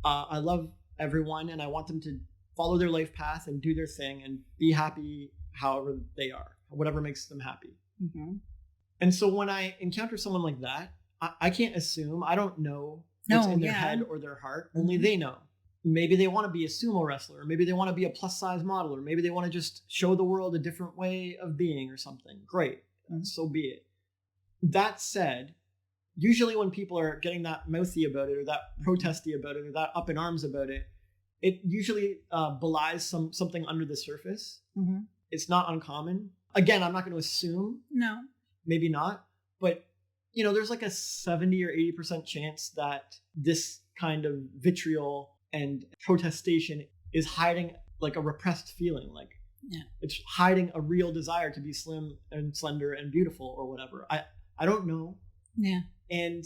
I love everyone, and I want them to follow their life path and do their thing and be happy however they are, whatever makes them happy. And so when I encounter someone like that, I can't assume. I don't know what's in their head or their heart. Only they know. Maybe they want to be a sumo wrestler, or maybe they want to be a plus size model, or maybe they want to just show the world a different way of being or something. Great. So be it. That said, usually when people are getting that mouthy about it or that protesty about it or that up in arms about it, it usually belies something under the surface. It's not uncommon. Again, I'm not going to assume. No. Maybe not. But, there's like a 70 or 80% chance that this kind of vitriol and protestation is hiding like a repressed feeling. Like Yeah. It's hiding a real desire to be slim and slender and beautiful or whatever. I don't know. Yeah. And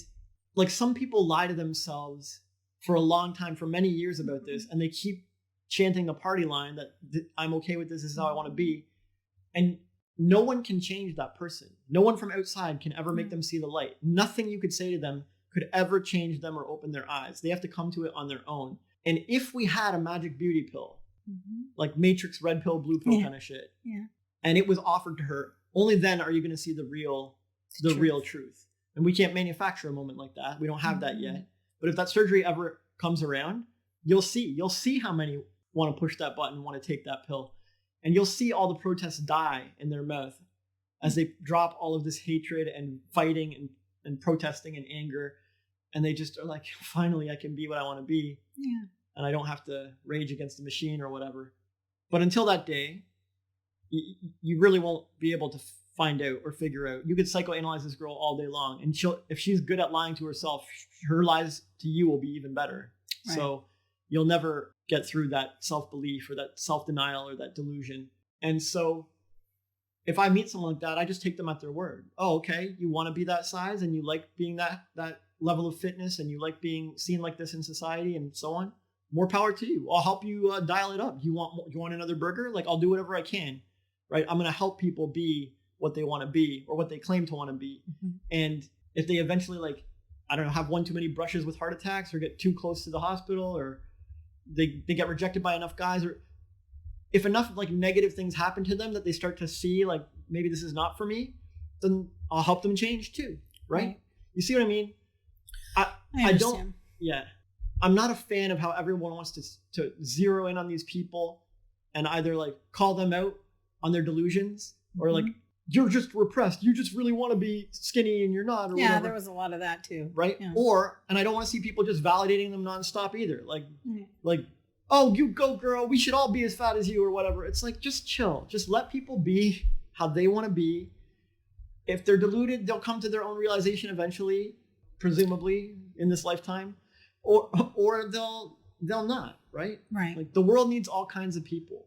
like some people lie to themselves for a long time, for many years about this, and they keep chanting a party line that I'm okay with this is how I want to be. And no one can change that person. No one from outside can ever make them see the light. Nothing you could say to them could ever change them or open their eyes. They have to come to it on their own. And if we had a magic beauty pill, like Matrix red pill, blue pill kind of shit, and it was offered to her, only then are you going to see the real truth. And we can't manufacture a moment like that. We don't have that yet. But if that surgery ever comes around, you'll see how many want to push that button, want to take that pill. And you'll see all the protests die in their mouth as they drop all of this hatred and fighting and protesting and anger. And they just are like, finally, I can be what I want to be. Yeah. And I don't have to rage against the machine or whatever. But until that day, you really won't be able to find out or figure out. You could psychoanalyze this girl all day long. And if she's good at lying to herself, her lies to you will be even better. Right. So you'll never get through that self-belief or that self-denial or that delusion. And so if I meet someone like that, I just take them at their word. Oh, okay. You want to be that size and you like being that level of fitness and you like being seen like this in society and so on. More power to you. I'll help you dial it up. You want another burger? Like, I'll do whatever I can, right? I'm going to help people be what they want to be or what they claim to want to be. And if they eventually, like, I don't know, have one too many brushes with heart attacks or get too close to the hospital or they get rejected by enough guys, or if enough like negative things happen to them that they start to see like, maybe this is not for me, then I'll help them change too. Right? You see what I mean? I don't. Yeah. I'm not a fan of how everyone wants to zero in on these people and either like call them out on their delusions or like, you're just repressed. You just really want to be skinny and you're not. Or whatever. There was a lot of that too. Right. Yeah. And I don't want to see people just validating them nonstop either. Like, oh, you go girl. We should all be as fat as you or whatever. It's like, just chill. Just let people be how they want to be. If they're deluded, they'll come to their own realization eventually, presumably in this lifetime. Or they'll not, right? Right. Like the world needs all kinds of people.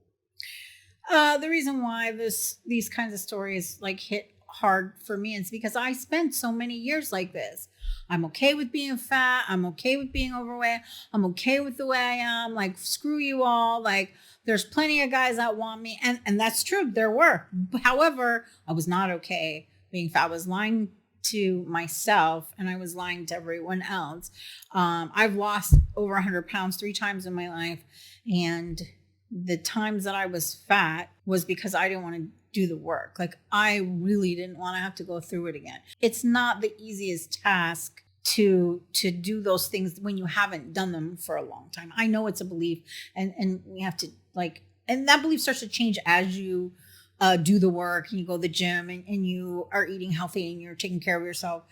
The reason why these kinds of stories like hit hard for me is because I spent so many years like this. I'm okay with being fat. I'm okay with being overweight. I'm okay with the way I am. Like, screw you all. Like, there's plenty of guys that want me. And that's true. There were. However, I was not okay being fat. I was lying to myself and I was lying to everyone else. I've lost over 100 pounds 3 times in my life. And the times that I was fat was because I didn't want to do the work. Like, I really didn't want to have to go through it again. It's not the easiest task to do those things when you haven't done them for a long time. I know it's a belief and we have to like, and that belief starts to change as you do the work and you go to the gym and you are eating healthy and you're taking care of yourself.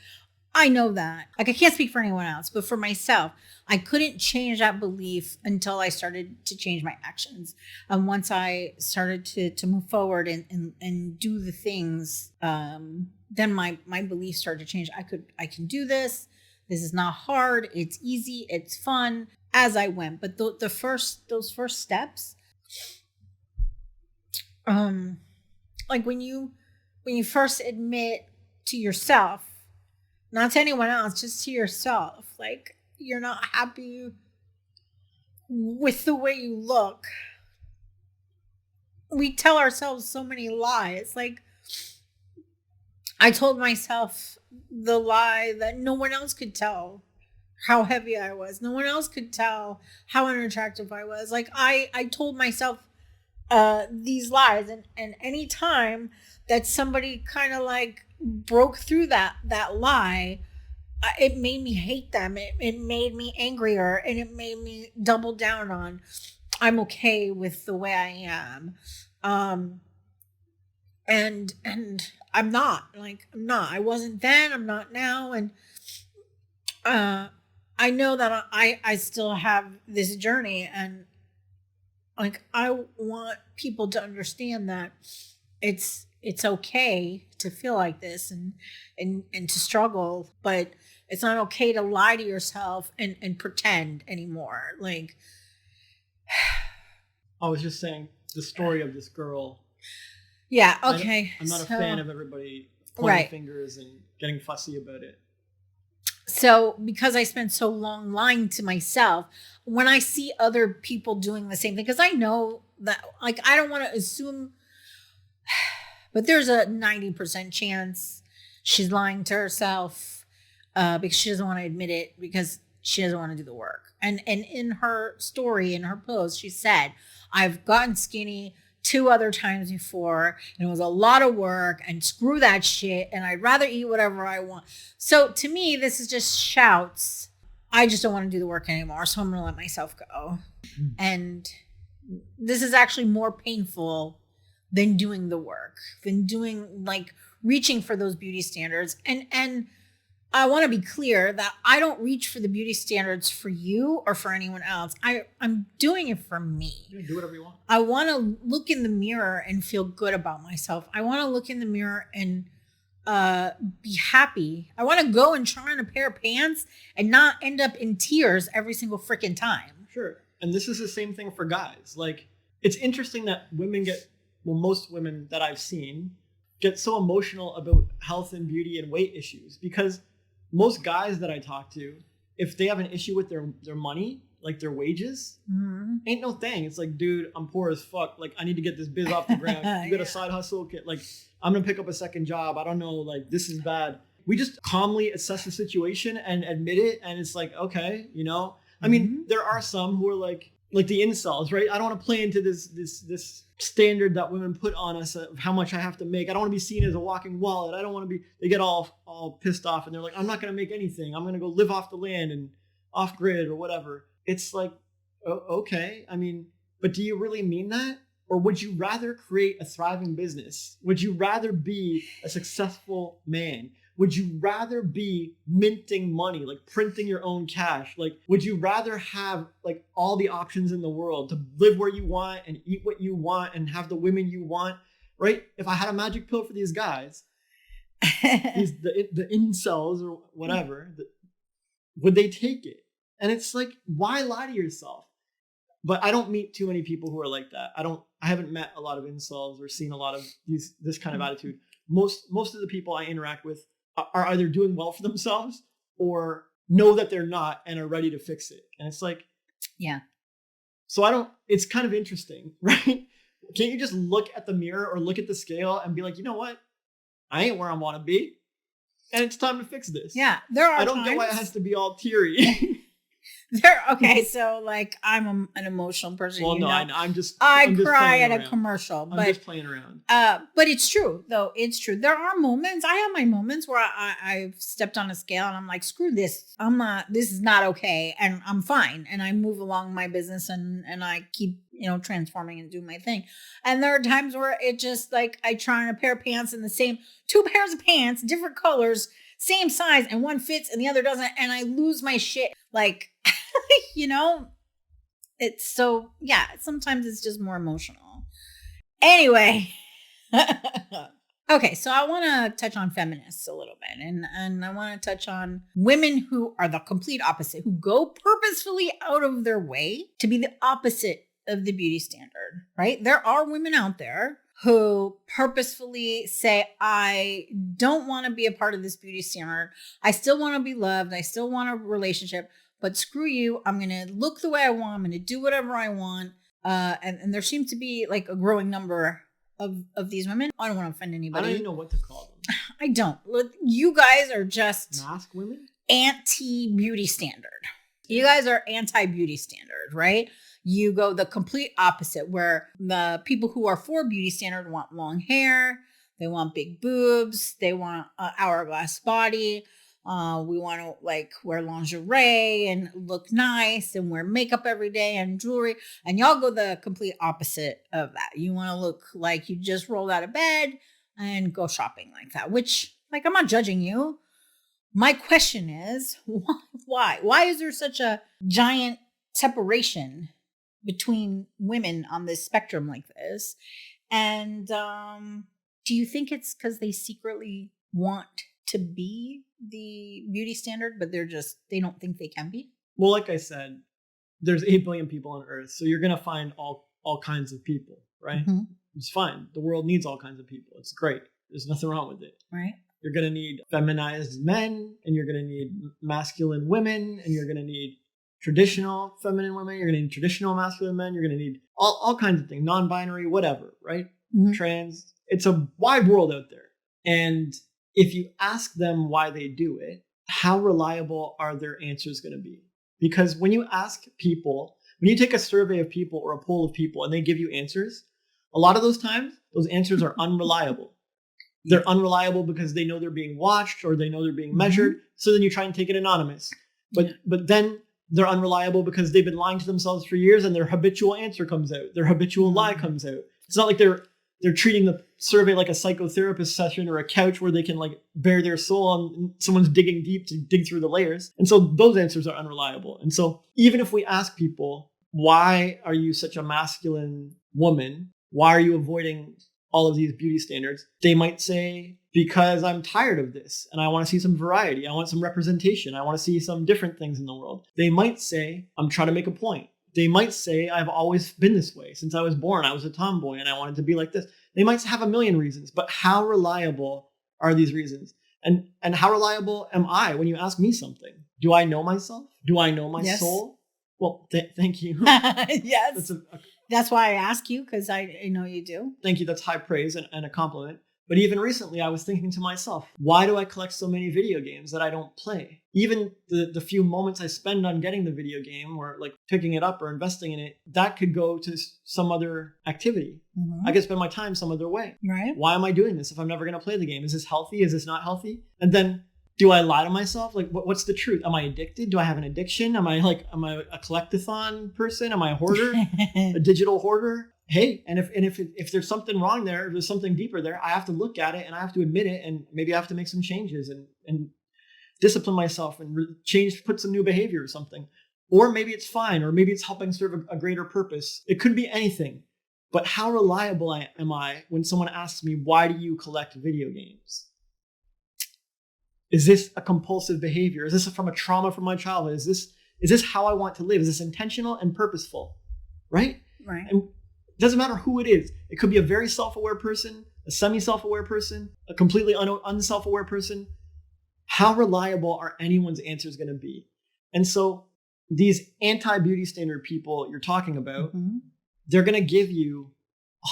I know that. Like, I can't speak for anyone else, but for myself, I couldn't change that belief until I started to change my actions. And once I started to move forward and do the things, then my belief started to change. I can do this. This is not hard. It's easy. It's fun as I went. But those first steps, like when you first admit to yourself, not to anyone else, just to yourself, like you're not happy with the way you look. We tell ourselves so many lies. Like, I told myself the lie that no one else could tell how heavy I was. No one else could tell how unattractive I was. Like, I told myself these lies, and any time that somebody kind of like broke through that lie, it made me hate them. It made me angrier, and it made me double down on I'm okay with the way I am. And I'm not. I wasn't then, I'm not now. And I know that I still have this journey, and like, I want people to understand that it's okay to feel like this and to struggle, but it's not okay to lie to yourself and pretend anymore. Like, I was just saying, the story of this girl. Yeah. Okay. I'm not a fan of everybody pointing Right. fingers and getting fussy about it. So because I spent so long lying to myself, when I see other people doing the same thing, because I know that, like, I don't want to assume, but there's a 90% chance she's lying to herself because she doesn't want to admit it, because she doesn't want to do the work. And in her story, in her post, she said, I've gotten skinny 2 other times before, and it was a lot of work, and screw that shit, and I'd rather eat whatever I want. So to me, this is just shouts. I just don't want to do the work anymore, so I'm going to let myself go. And this is actually more painful than doing the work, than doing, like, reaching for those beauty standards. And I want to be clear that I don't reach for the beauty standards for you or for anyone else. I'm doing it for me. You do whatever you want. I want to look in the mirror and feel good about myself. I want to look in the mirror and be happy. I want to go and try on a pair of pants and not end up in tears every single freaking time. Sure. And this is the same thing for guys. Like, it's interesting that most women that I've seen get so emotional about health and beauty and weight issues, because most guys that I talk to, if they have an issue with their money, like their wages, ain't no thing. It's like, dude, I'm poor as fuck. Like, I need to get this biz off the ground. You got a side hustle kit. Like, I'm going to pick up a second job. I don't know. Like, this is bad. We just calmly assess the situation and admit it. And it's like, okay, you know, I mean, there are some who are like the incels, right? I don't want to play into this standard that women put on us of how much I have to make. I don't want to be seen as a walking wallet. I don't want to be, they get all pissed off and they're like, I'm not going to make anything. I'm going to go live off the land and off grid or whatever. It's like, okay. I mean, but do you really mean that? Or would you rather create a thriving business? Would you rather be a successful man? Would you rather be minting money, like printing your own cash? Like, would you rather have like all the options in the world to live where you want and eat what you want and have the women you want, right? If I had a magic pill for these guys, the incels or whatever, would they take it? And it's like, why lie to yourself? But I don't meet too many people who are like that. I haven't met a lot of incels or seen a lot of this kind of attitude. Most of the people I interact with are either doing well for themselves or know that they're not and are ready to fix it. And it's like, yeah. So it's kind of interesting, right? Can't you just look at the mirror or look at the scale and be like, you know what? I ain't where I want to be. And it's time to fix this. Yeah. There are I don't get why it has to be all teary. Okay, so like I'm an emotional person. Well, no, I'm just cry at around. a commercial. I'm just playing around. But it's true, though. It's true. There are moments. I have my moments where I've stepped on a scale and I'm like, screw this. I'm not. This is not okay, and I'm fine. And I move along my business and I keep transforming and doing my thing. And there are times where it just like I try on a pair of pants in the same 2 pairs of pants, different colors, same size, and one fits and the other doesn't, and I lose my shit. Like. It's so, yeah, sometimes it's just more emotional. Anyway. Okay, so I want to touch on feminists a little bit, and I want to touch on women who are the complete opposite, who go purposefully out of their way to be the opposite of the beauty standard, right? There are women out there who purposefully say, I don't want to be a part of this beauty standard. I still want to be loved. I still want a relationship. But screw you, I'm going to look the way I want. I'm going to do whatever I want. And there seems to be like a growing number of these women. I don't want to offend anybody. I don't even know what to call them. I don't. You guys are just mask women? Anti-beauty standard. You guys are anti-beauty standard, right? You go the complete opposite, where the people who are for beauty standard want long hair. They want big boobs. They want an hourglass body. We want to like wear lingerie and look nice and wear makeup every day and jewelry. And y'all go the complete opposite of that. You want to look like you just rolled out of bed and go shopping like that, which like, I'm not judging you. My question is why? Why is there such a giant separation between women on this spectrum like this? And do you think it's because they secretly want to be the beauty standard, but they don't think they can be? Well, like I said, there's 8 billion people on Earth, so you're gonna find all kinds of people. right? Mhm. It's fine. The world needs all kinds of people. It's great. There's nothing wrong with it. Right. You're going to need feminized men, and you're going to need masculine women, and you're going to need traditional feminine women. You're going to need traditional masculine men. You're going to need all kinds of things, non-binary, whatever, right? Mhm. Trans. It's a wide world out there. And if you ask them why they do it, how reliable are their answers going to be? Because when you ask people, when you take a survey of people or a poll of people and they give you answers, a lot of those times, those answers are unreliable. They're unreliable because they know they're being watched or they know they're being measured. So then you try and take it anonymous. But then they're unreliable because they've been lying to themselves for years and their habitual answer comes out. Their habitual lie comes out. It's not like they're treating the survey like a psychotherapist session or a couch where they can like bare their soul and someone's digging deep to dig through the layers. And so those answers are unreliable. And so even if we ask people, why are you such a masculine woman? Why are you avoiding all of these beauty standards? They might say, because I'm tired of this and I want to see some variety. I want some representation. I want to see some different things in the world. They might say, I'm trying to make a point. They might say, I've always been this way. Since I was born, I was a tomboy and I wanted to be like this. They might have a million reasons, but how reliable are these reasons? And how reliable am I when you ask me something? Do I know myself? Do I know my soul? Well, thank you. Yes. That's why I ask you, because I know you do. Thank you. That's high praise and a compliment. But even recently, I was thinking to myself, why do I collect so many video games that I don't play? Even the few moments I spend on getting the video game or like picking it up or investing in it, that could go to some other activity. Mm-hmm. I could spend my time some other way. Right. Why am I doing this if I'm never going to play the game? Is this healthy? Is this not healthy? And then do I lie to myself? Like, what's the truth? Am I addicted? Do I have an addiction? Am I a collectathon person? Am I a hoarder? A digital hoarder? Hey, and if there's something wrong there, if there's something deeper there, I have to look at it and I have to admit it, and maybe I have to make some changes and discipline myself and put some new behavior or something. Or maybe it's fine, or maybe it's helping serve a greater purpose. It could be anything. But how reliable am I when someone asks me, why do you collect video games? Is this a compulsive behavior? Is this from a trauma from my childhood? Is this how I want to live? Is this intentional and purposeful? Right? Right. And it doesn't matter who it is. It could be a very self-aware person, a semi-self-aware person, a completely unself-aware person. How reliable are anyone's answers going to be? And so these anti-beauty standard people you're talking about, mm-hmm. they're going to give you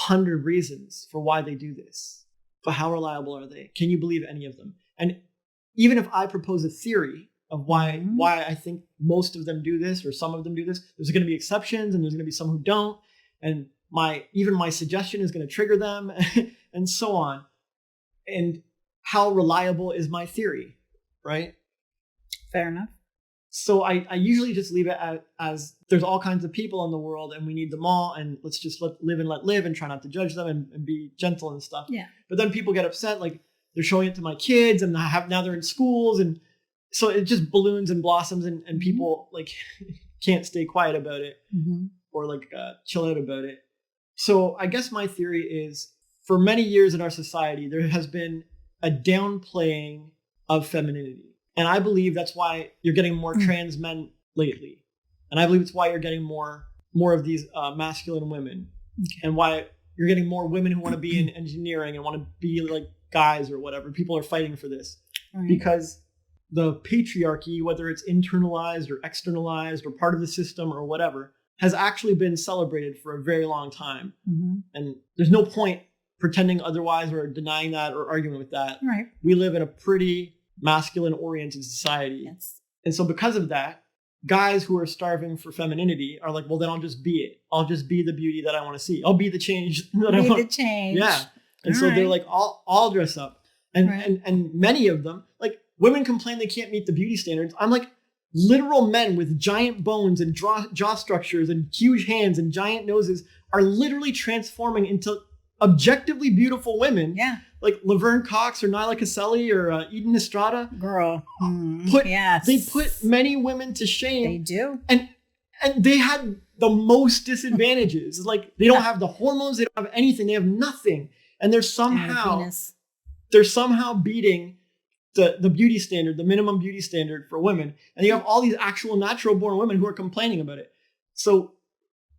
100 reasons for why they do this. But how reliable are they? Can you believe any of them? And even if I propose a theory of why I think most of them do this or some of them do this, there's going to be exceptions and there's going to be some who don't. And my suggestion is going to trigger them and so on. And how reliable is my theory, right? Fair enough. So I usually just leave it as there's all kinds of people in the world and we need them all, and let's just let live and try not to judge them and be gentle and stuff. Yeah. But then people get upset, like they're showing it to my kids and now they're in schools, and so it just balloons and blossoms and people like can't stay quiet about it or like chill out about it. So I guess my theory is, for many years in our society, there has been a downplaying of femininity. And I believe that's why you're getting more trans men lately. And I believe it's why you're getting more of these masculine women. Okay. And why you're getting more women who want to be in engineering and want to be like guys or whatever. People are fighting for this. Right. Because the patriarchy, whether it's internalized or externalized or part of the system or whatever, has actually been celebrated for a very long time. Mm-hmm. And there's no point pretending otherwise or denying that or arguing with that. Right. We live in a pretty masculine-oriented society. Yes. And so because of that, guys who are starving for femininity are like, well, then I'll just be it. I'll just be the beauty that I want to see. I'll be the change that I want. Be the change. Yeah. And so they're like, I'll dress up. And many of them, like women complain they can't meet the beauty standards. I'm like, literal men with giant bones and jaw structures and huge hands and giant noses are literally transforming into objectively beautiful women. Yeah. Like Laverne Cox or Nyla Caselli or Eden Estrada. Girl. They put many women to shame. They do. And they had the most disadvantages. Like they don't have the hormones, they don't have anything, they have nothing. And they're somehow beating the beauty standard, the minimum beauty standard for women. And you have all these actual natural born women who are complaining about it. So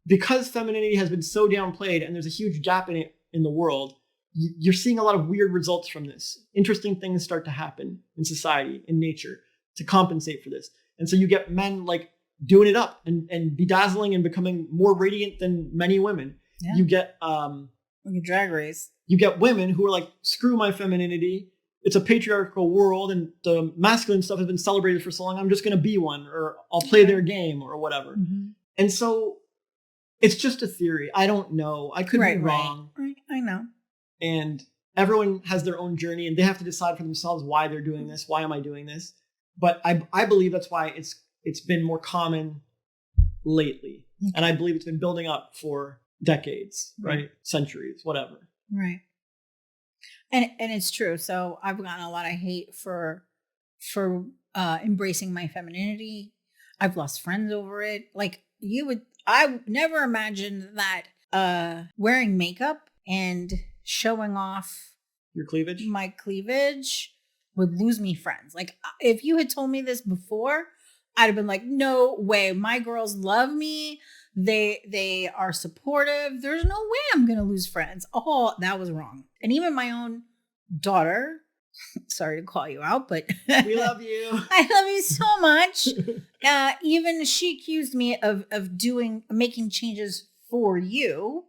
because femininity has been so downplayed and there's a huge gap in it in the world, you're seeing a lot of weird results from this. Interesting things start to happen in society, in nature, to compensate for this. And so you get men like doing it up and bedazzling and becoming more radiant than many women. Yeah. You get like a drag race. You get women who are like, screw my femininity. It's a patriarchal world and the masculine stuff has been celebrated for so long. I'm just going to be one, or I'll play their game or whatever. Mm-hmm. And so it's just a theory. I don't know. I could be wrong. Right. I know. And everyone has their own journey and they have to decide for themselves why they're doing this. Why am I doing this? But I believe that's why it's been more common lately. Okay. And I believe it's been building up for decades, right? Centuries, whatever. Right. And it's true. So I've gotten a lot of hate for embracing my femininity. I've lost friends over it. Like I never imagined that wearing makeup and showing off my cleavage would lose me friends. Like if you had told me this before, I'd have been like, no way. My girls love me. They are supportive. There's no way I'm going to lose friends. Oh, that was wrong. And even my own daughter, sorry to call you out, but we love you. I love you so much. Even she accused me of making changes for you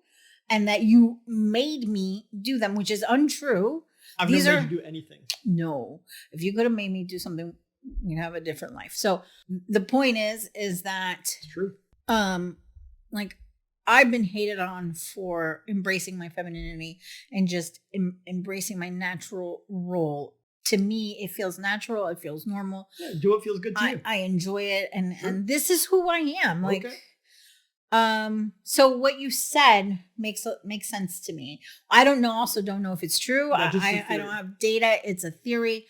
and that you made me do them, which is untrue. I've never made you do anything. No. If you could have made me do something, you'd have a different life. So the point is that it's true. Like I've been hated on for embracing my femininity and just embracing my natural role. To me, it feels natural. It feels normal. Yeah, do what feels good to you. I enjoy it. And this is who I am. Like, okay. So what you said makes sense to me. I don't know if it's true. I don't have data. It's a theory,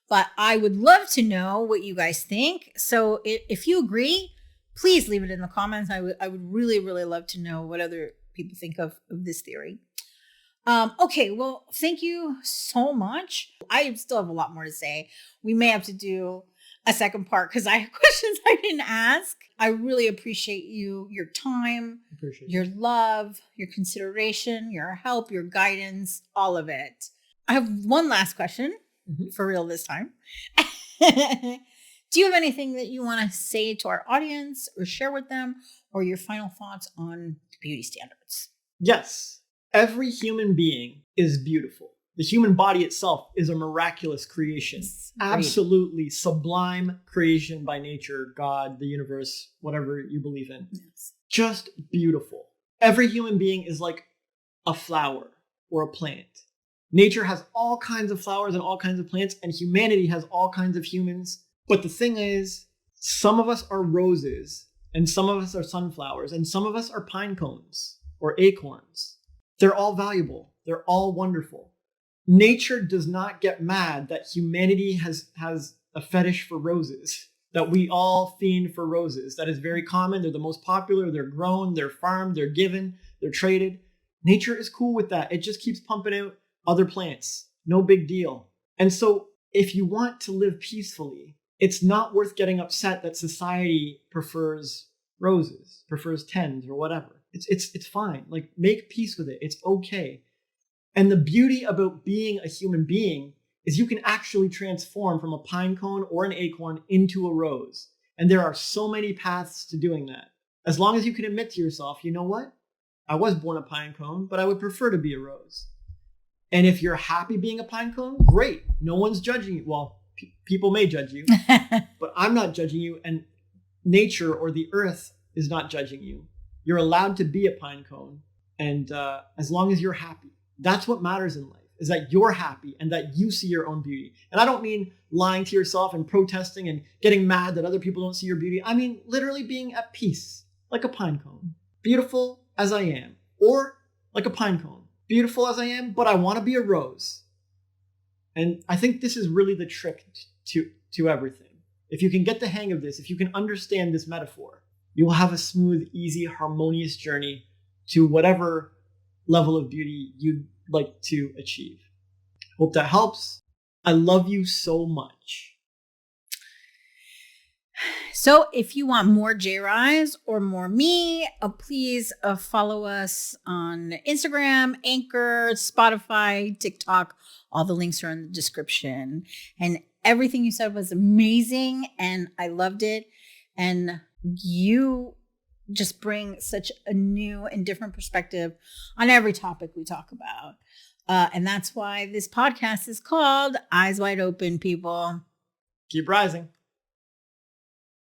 but I would love to know what you guys think. So if you agree, please leave it in the comments. I would really, really love to know what other people think of this theory. Okay, well, thank you so much. I still have a lot more to say. We may have to do a second part because I have questions I didn't ask. I really appreciate your time, your love, your consideration, your help, your guidance, all of it. I have one last question for real this time. Do you have anything that you want to say to our audience or share with them, or your final thoughts on beauty standards? Yes. Every human being is beautiful. The human body itself is a miraculous creation. Absolutely sublime creation by nature, God, the universe, whatever you believe in. Yes. Just beautiful. Every human being is like a flower or a plant. Nature has all kinds of flowers and all kinds of plants, and humanity has all kinds of humans. But the thing is, some of us are roses, and some of us are sunflowers, and some of us are pine cones or acorns. They're all valuable. They're all wonderful. Nature does not get mad that humanity has a fetish for roses, that we all fiend for roses. That is very common. They're the most popular. They're grown, they're farmed, they're given, they're traded. Nature is cool with that. It just keeps pumping out other plants. No big deal. And so if you want to live peacefully, it's not worth getting upset that society prefers roses, prefers tens or whatever. It's fine. Like, make peace with it. It's okay. And the beauty about being a human being is you can actually transform from a pine cone or an acorn into a rose. And there are so many paths to doing that. As long as you can admit to yourself, you know what? I was born a pine cone, but I would prefer to be a rose. And if you're happy being a pine cone, great. No one's judging you. Well, people may judge you, but I'm not judging you. And nature or the earth is not judging you. You're allowed to be a pine cone. And as long as you're happy, that's what matters in life, is that you're happy and that you see your own beauty. And I don't mean lying to yourself and protesting and getting mad that other people don't see your beauty. I mean literally being at peace, like a pine cone. Beautiful as I am. Or like a pine cone. Beautiful as I am, but I want to be a rose. And I think this is really the trick to everything. If you can get the hang of this, if you can understand this metaphor, you will have a smooth, easy, harmonious journey to whatever level of beauty you'd like to achieve. Hope that helps. I love you so much. So if you want more J-Ryze or more me, please follow us on Instagram, Anchor, Spotify, TikTok. All the links are in the description. And everything you said was amazing and I loved it. And you just bring such a new and different perspective on every topic we talk about. And that's why this podcast is called Eyes Wide Open, people. Keep rising.